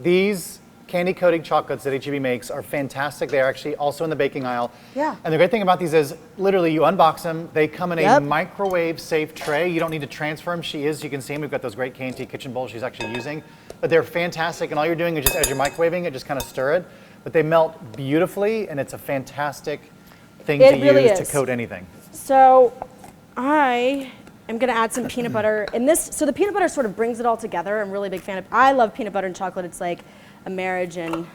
these candy coating chocolates that H-E-B makes are fantastic. They are actually also in the baking aisle. Yeah. And the great thing about these is, literally, you unbox them. They come in a microwave-safe tray. You don't need to transfer them. You can see them. We've got those great K&T kitchen bowls she's actually using. But they're fantastic, and all you're doing is just, as you're microwaving it, just kind of stir it. But they melt beautifully, and it's a fantastic thing to use to coat anything. So I am going to add some peanut butter in this. So the peanut butter sort of brings it all together. I'm a really big fan of. I love peanut butter and chocolate. It's like a marriage and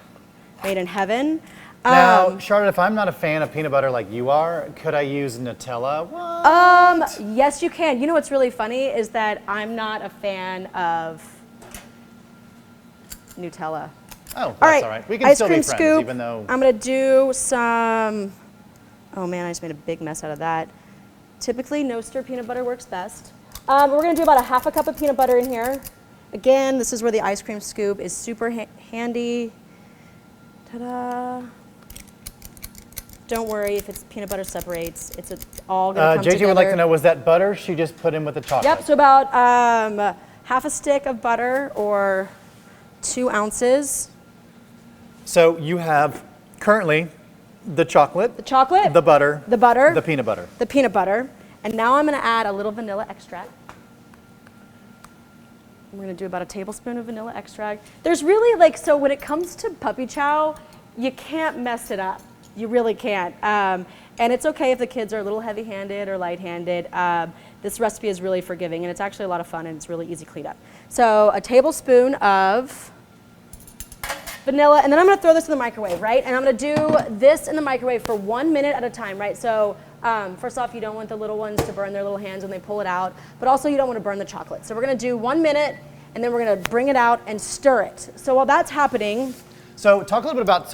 made in heaven. Now, Charlotte, if I'm not a fan of peanut butter like you are, could I use Nutella? What? Yes, you can. You know what's really funny is that I'm not a fan of Nutella. Oh, that's all right. We can still be friends, scoop. even though... I'm going to do some... Oh, man, I just made a big mess out of that. Typically, no-stir peanut butter works best. We're going to do about a half a cup of peanut butter in here. Again, this is where the ice cream scoop is super handy. Ta-da. Don't worry if it's peanut butter separates. It's all going to come together. JJ would like to know, was that butter she just put in with the chocolate? Yep, so about half a stick of butter or 2 ounces. So you have currently the chocolate, the butter, the peanut butter. And now I'm going to add a little vanilla extract. I'm going to do about a tablespoon of vanilla extract. There's really so when it comes to puppy chow, you can't mess it up. You really can't. And it's okay if the kids are a little heavy-handed or light-handed. This recipe is really forgiving, and it's actually a lot of fun, and it's really easy cleanup. So a tablespoon of vanilla, and then I'm going to throw this in the microwave, right? And I'm going to do this in the microwave for 1 minute at a time, right? So first off, you don't want the little ones to burn their little hands when they pull it out, but also you don't want to burn the chocolate. So we're going to do 1 minute, and then we're going to bring it out and stir it. So while that's happening... So talk a little bit about,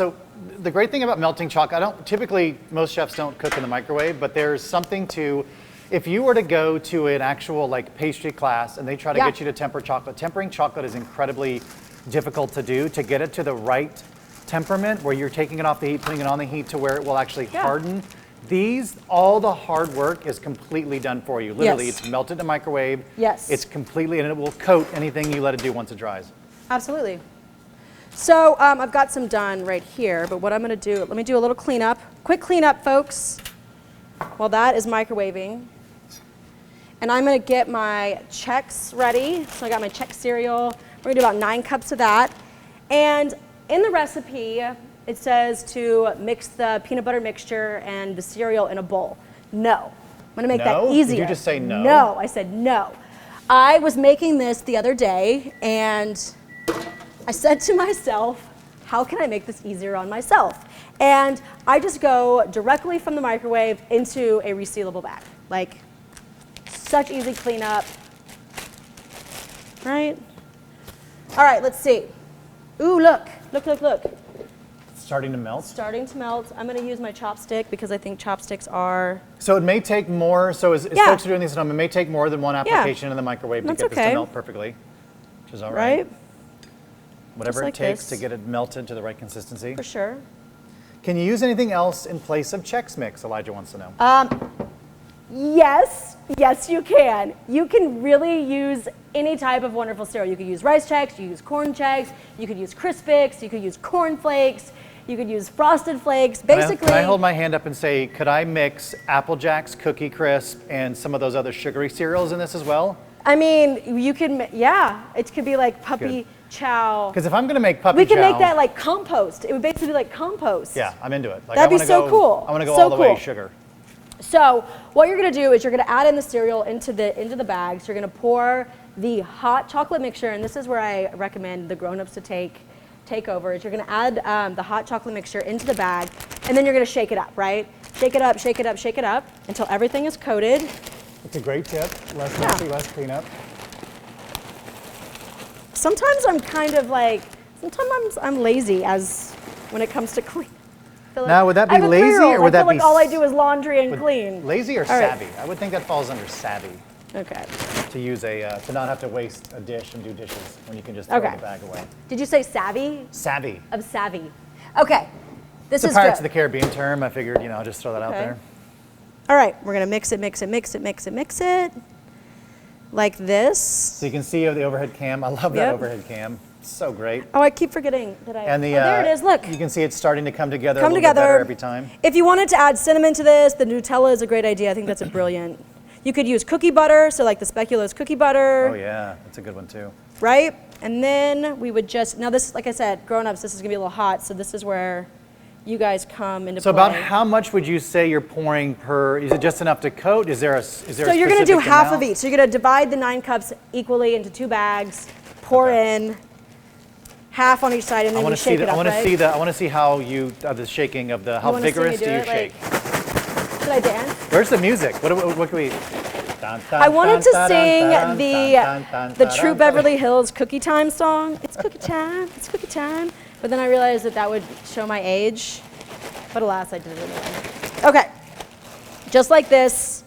the great thing about melting chocolate, typically most chefs don't cook in the microwave, but there's something to, if you were to go to an actual pastry class and they try to get you to temper chocolate, tempering chocolate is incredibly difficult to do, to get it to the right temperament where you're taking it off the heat, putting it on the heat to where it will actually harden. All the hard work is completely done for you. Literally, it's melted in the microwave. Yes. It's completely, and it will coat anything you let it do once it dries. Absolutely. So I've got some done right here, but what I'm gonna do, let me do a little cleanup. Quick cleanup, folks, while that is microwaving. And I'm gonna get my Chex ready. So I got my Chex cereal. We're gonna do about 9 cups of that. And in the recipe, it says to mix the peanut butter mixture and the cereal in a bowl. No, I'm gonna make that easier. Did you just say no? No, I said no. I was making this the other day and I said to myself, how can I make this easier on myself? And I just go directly from the microwave into a resealable bag. Like, such easy cleanup, right? All right, let's see. Ooh, look. It's starting to melt. Starting to melt. I'm gonna use my chopstick because I think chopsticks are... So it may take more, so as folks are doing this at home, it may take more than one application in the microwave to get this to melt perfectly, which is all right. Whatever it takes to get it melted to the right consistency. For sure. Can you use anything else in place of Chex Mix, Elijah wants to know? Yes, you can. You can really use any type of wonderful cereal. You could use Rice Chex, you could use Corn Chex, you could use Crispix, you could use Corn Flakes, you could use Frosted Flakes. Basically, can I hold my hand up and say, could I mix Apple Jacks, Cookie Crisp, and some of those other sugary cereals in this as well? I mean, you can, yeah. It could be like puppy chow. Because if I'm going to make puppy chow, we can make that like compost. It would basically be like compost. Yeah, I'm into it. Like, that'd be so cool. I want to go all the way sugar. So what you're gonna do is you're gonna add in the cereal into the bags. You're gonna pour the hot chocolate mixture, and this is where I recommend the grown-ups to take over. Is you're gonna add the hot chocolate mixture into the bag, and then you're gonna shake it up, right? Shake it up until everything is coated. It's a great tip. Less messy, less cleanup. Sometimes I'm kind of like, sometimes I'm lazy when it comes to clean. Now, would that be lazy or would that be... like all I do is laundry and clean. Lazy or savvy? I would think that falls under savvy. Okay. To use to not have to waste a dish and do dishes when you can just throw the bag away. Did you say savvy? Savvy. Of savvy. Okay. This is the Pirates of the Caribbean term. I figured, just throw that out there. All right, we're gonna mix it like this. So you can see the overhead cam. I love that overhead cam. So great. Oh, I keep forgetting that And there it is, look. You can see it's starting to come together a little bit better every time. If you wanted to add cinnamon to this, the Nutella is a great idea. I think that's a brilliant. You could use cookie butter, so like the speculoos cookie butter. Oh yeah, that's a good one too. Right? And then we would now this, like I said, grown-ups, this is gonna be a little hot, so this is where you guys come into play. So about how much would you say you're pouring is it just enough to coat? Is there a So you're gonna do half of each. So you're gonna divide the 9 cups equally into 2 bags, pour in, half on each side, and then you shake it up, right? I want to see how the shaking of how vigorous do you shake? Should I dance? Where's the music? What can we? I wanted to sing the True Beverly Hills Cookie Time song. It's cookie time, it's cookie time. But then I realized that would show my age. But alas, I did it anyway. Okay, just like this,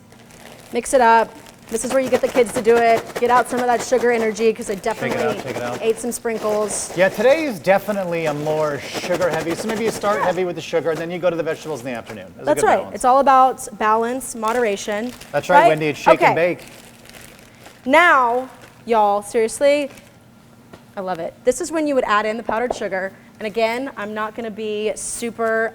mix it up. This is where you get the kids to do it. Get out some of that sugar energy because I definitely ate some sprinkles. Yeah, today is definitely a more sugar heavy. So maybe you start heavy with the sugar and then you go to the vegetables in the afternoon. That's right. Balance. It's all about balance, moderation. That's right, Wendy. It's shake and bake. Now, y'all, seriously, I love it. This is when you would add in the powdered sugar. And again, I'm not going to be super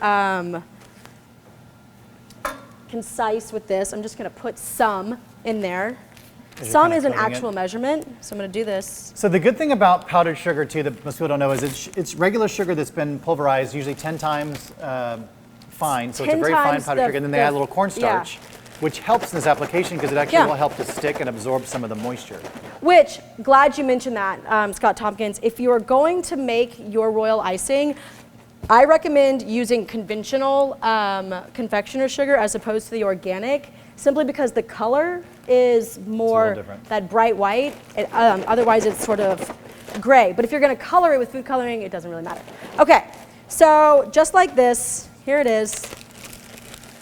concise with this. I'm just going to put some in there. Some is an actual measurement, so I'm going to do this. So the good thing about powdered sugar too that most people don't know is it's regular sugar that's been pulverized, usually 10 times fine. So it's a very fine powdered sugar. And then they add a little cornstarch, which helps in this application because it actually will help to stick and absorb some of the moisture. Which, glad you mentioned that, Scott Tompkins. If you are going to make your royal icing, I recommend using conventional confectioner sugar as opposed to the organic, simply because the color is more that bright white. Otherwise, it's sort of gray. But if you're going to color it with food coloring, it doesn't really matter. Okay, so just like this, here it is,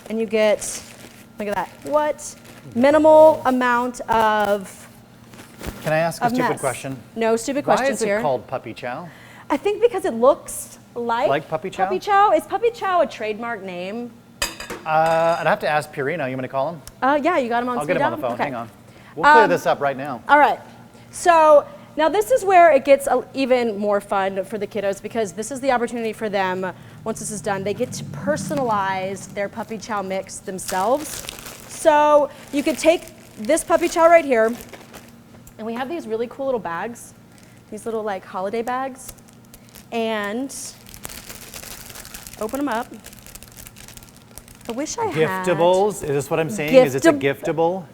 and you get, look at that, what minimal amount of. Can I ask a stupid question? No stupid questions here. Why is it called puppy chow? I think because it looks like puppy chow. Puppy chow. Is puppy chow a trademark name? I'd have to ask Purino. You want me to call him? Yeah, you got him on speed dial? I'll get him on the phone. Okay. Hang on. We'll clear this up right now. All right. So Now this is where it gets even more fun for the kiddos because this is the opportunity for them, once this is done, they get to personalize their puppy chow mix themselves. So you could take this puppy chow right here, and we have these really cool little bags, these little like holiday bags, and open them up. I wish I had. Giftables, is this what I'm saying? Is it a giftable?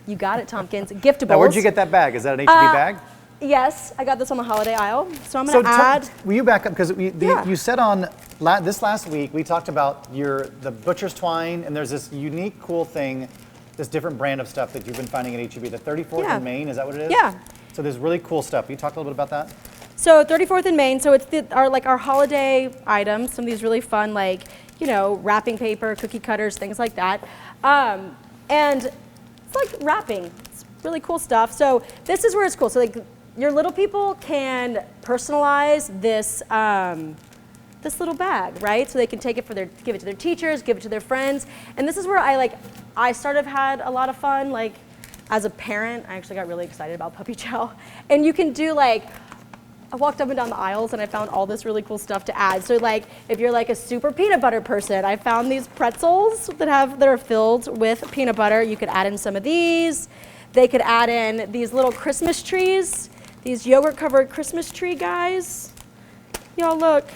You got it, Tompkins. Giftables. Now, where'd you get that bag? Is that an H-E-B bag? Yes, I got this on the holiday aisle. So I'm going to add. Will you back up? Because you said on this last week, we talked about the butcher's twine, and there's this unique, cool thing, this different brand of stuff that you've been finding at H-E-B. The 34th in Maine, is that what it is? Yeah. So there's really cool stuff. Can you talk a little bit about that? So 34th in Maine, so it's our holiday items, some of these really fun, like, you know, wrapping paper, cookie cutters, things like that. And it's like wrapping. It's really cool stuff. So this is where it's cool. So like your little people can personalize this this little bag, right? So they can take it give it to their teachers, give it to their friends. And this is where I started had a lot of fun. Like as a parent, I actually got really excited about puppy chow. And you can do I walked up and down the aisles and I found all this really cool stuff to add. So like, if you're like a super peanut butter person, I found these pretzels that are filled with peanut butter. You could add in some of these. They could add in these little Christmas trees, these yogurt covered Christmas tree guys. Y'all look.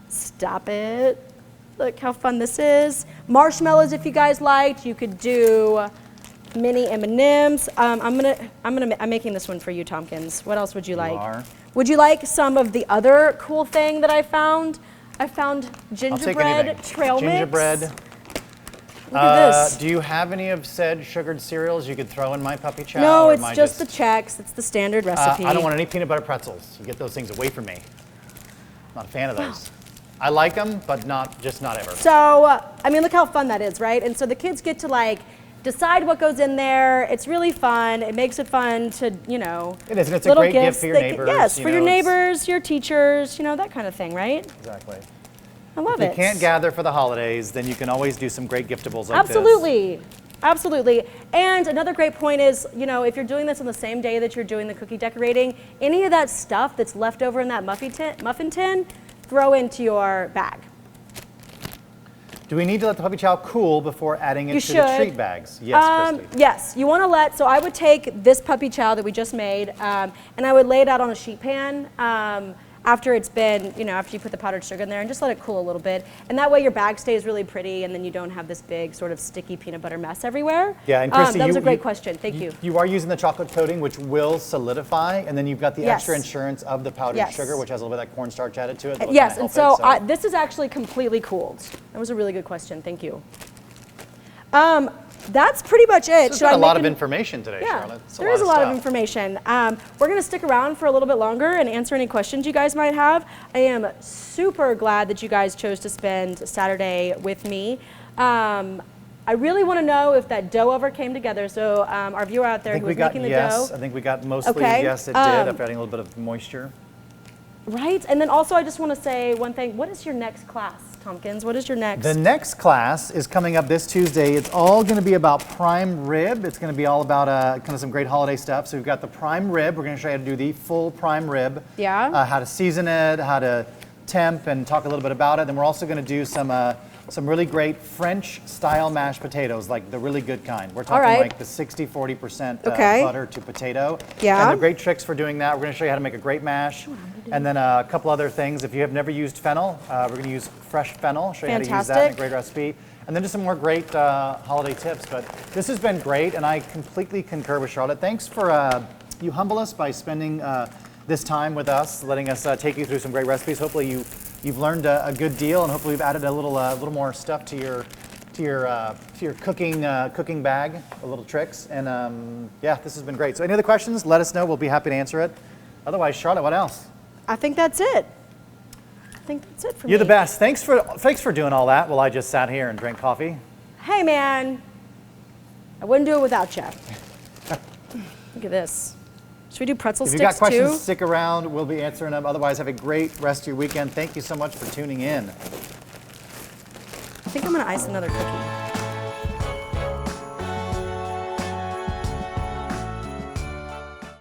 Stop it. Look how fun this is. Marshmallows if you guys liked. You could do mini M&Ms. I'm making this one for you, Tompkins. What else would you like? Are. Would you like some of the other cool thing that I found? I found gingerbread trail mix. Gingerbread. Look at this. Do you have any of said sugared cereals you could throw in my puppy chow? No, it's just the Chex. It's the standard recipe. I don't want any peanut butter pretzels. You get those things away from me. Not a fan of those. I like them, but not ever. So, I mean, look how fun that is, right? And so the kids get to decide what goes in there. It's really fun. It makes it fun to, you know. It is, and it's a great gift for your neighbors. Yes, for your neighbors, your teachers, you know, that kind of thing, right? Exactly. I love it. If you can't gather for the holidays, then you can always do some great giftables like Absolutely. Absolutely. And another great point is, you know, if you're doing this on the same day that you're doing the cookie decorating, any of that stuff that's left over in that muffin tin, throw into your bag. Do we need to let the puppy chow cool before adding it to the treat bags? Yes, Christy. Yes, you want to so I would take this puppy chow that we just made, and I would lay it out on a sheet pan after it's been, you know, after you put the powdered sugar in there, and just let it cool a little bit. And that way your bag stays really pretty, and then you don't have this big sort of sticky peanut butter mess everywhere. Yeah, and Christy, that was a great question. Thank you. You are using the chocolate coating, which will solidify, and then you've got the extra insurance of the powdered sugar, which has a little bit of that cornstarch added to it. Yes, and so this is actually completely cooled. That was a really good question. Thank you. That's pretty much it. There's a lot of information today, Charlotte. There is a lot of information. We're going to stick around for a little bit longer and answer any questions you guys might have. I am super glad that you guys chose to spend Saturday with me. I really want to know if that dough ever came together. So our viewer out there who was making the dough. I think we got mostly yes, it did, after adding a little bit of moisture. Right, and then also I just want to say one thing. What is your next class, Tompkins? What is your next? The next class is coming up this Tuesday. It's all going to be about prime rib. It's going to be all about kind of some great holiday stuff. So we've got the prime rib. We're going to show you how to do the full prime rib. Yeah. How to season it, how to temp, and talk a little bit about it. Then we're also going to do some really great French-style mashed potatoes, like the really good kind. We're talking like the 60-40% butter to potato. Yeah. And the great tricks for doing that. We're going to show you how to make a great mash. And then a couple other things. If you have never used fennel, we're going to use fresh fennel. Show you how to use that in a great recipe. And then just some more great holiday tips. But this has been great, and I completely concur with Charlotte. Thanks for you humble us by spending this time with us, letting us take you through some great recipes. Hopefully you've learned a good deal, and hopefully we've added a little more stuff to your cooking bag, a little tricks. And yeah, this has been great. So any other questions? Let us know. We'll be happy to answer it. Otherwise, Charlotte, what else? I think that's it. I think that's it for me. You're the best. Thanks for doing all that while I just sat here and drank coffee. Hey, man. I wouldn't do it without you. Look at this. Should we do pretzel sticks too? If you've got questions, stick around. We'll be answering them. Otherwise, have a great rest of your weekend. Thank you so much for tuning in. I think I'm going to ice another cookie.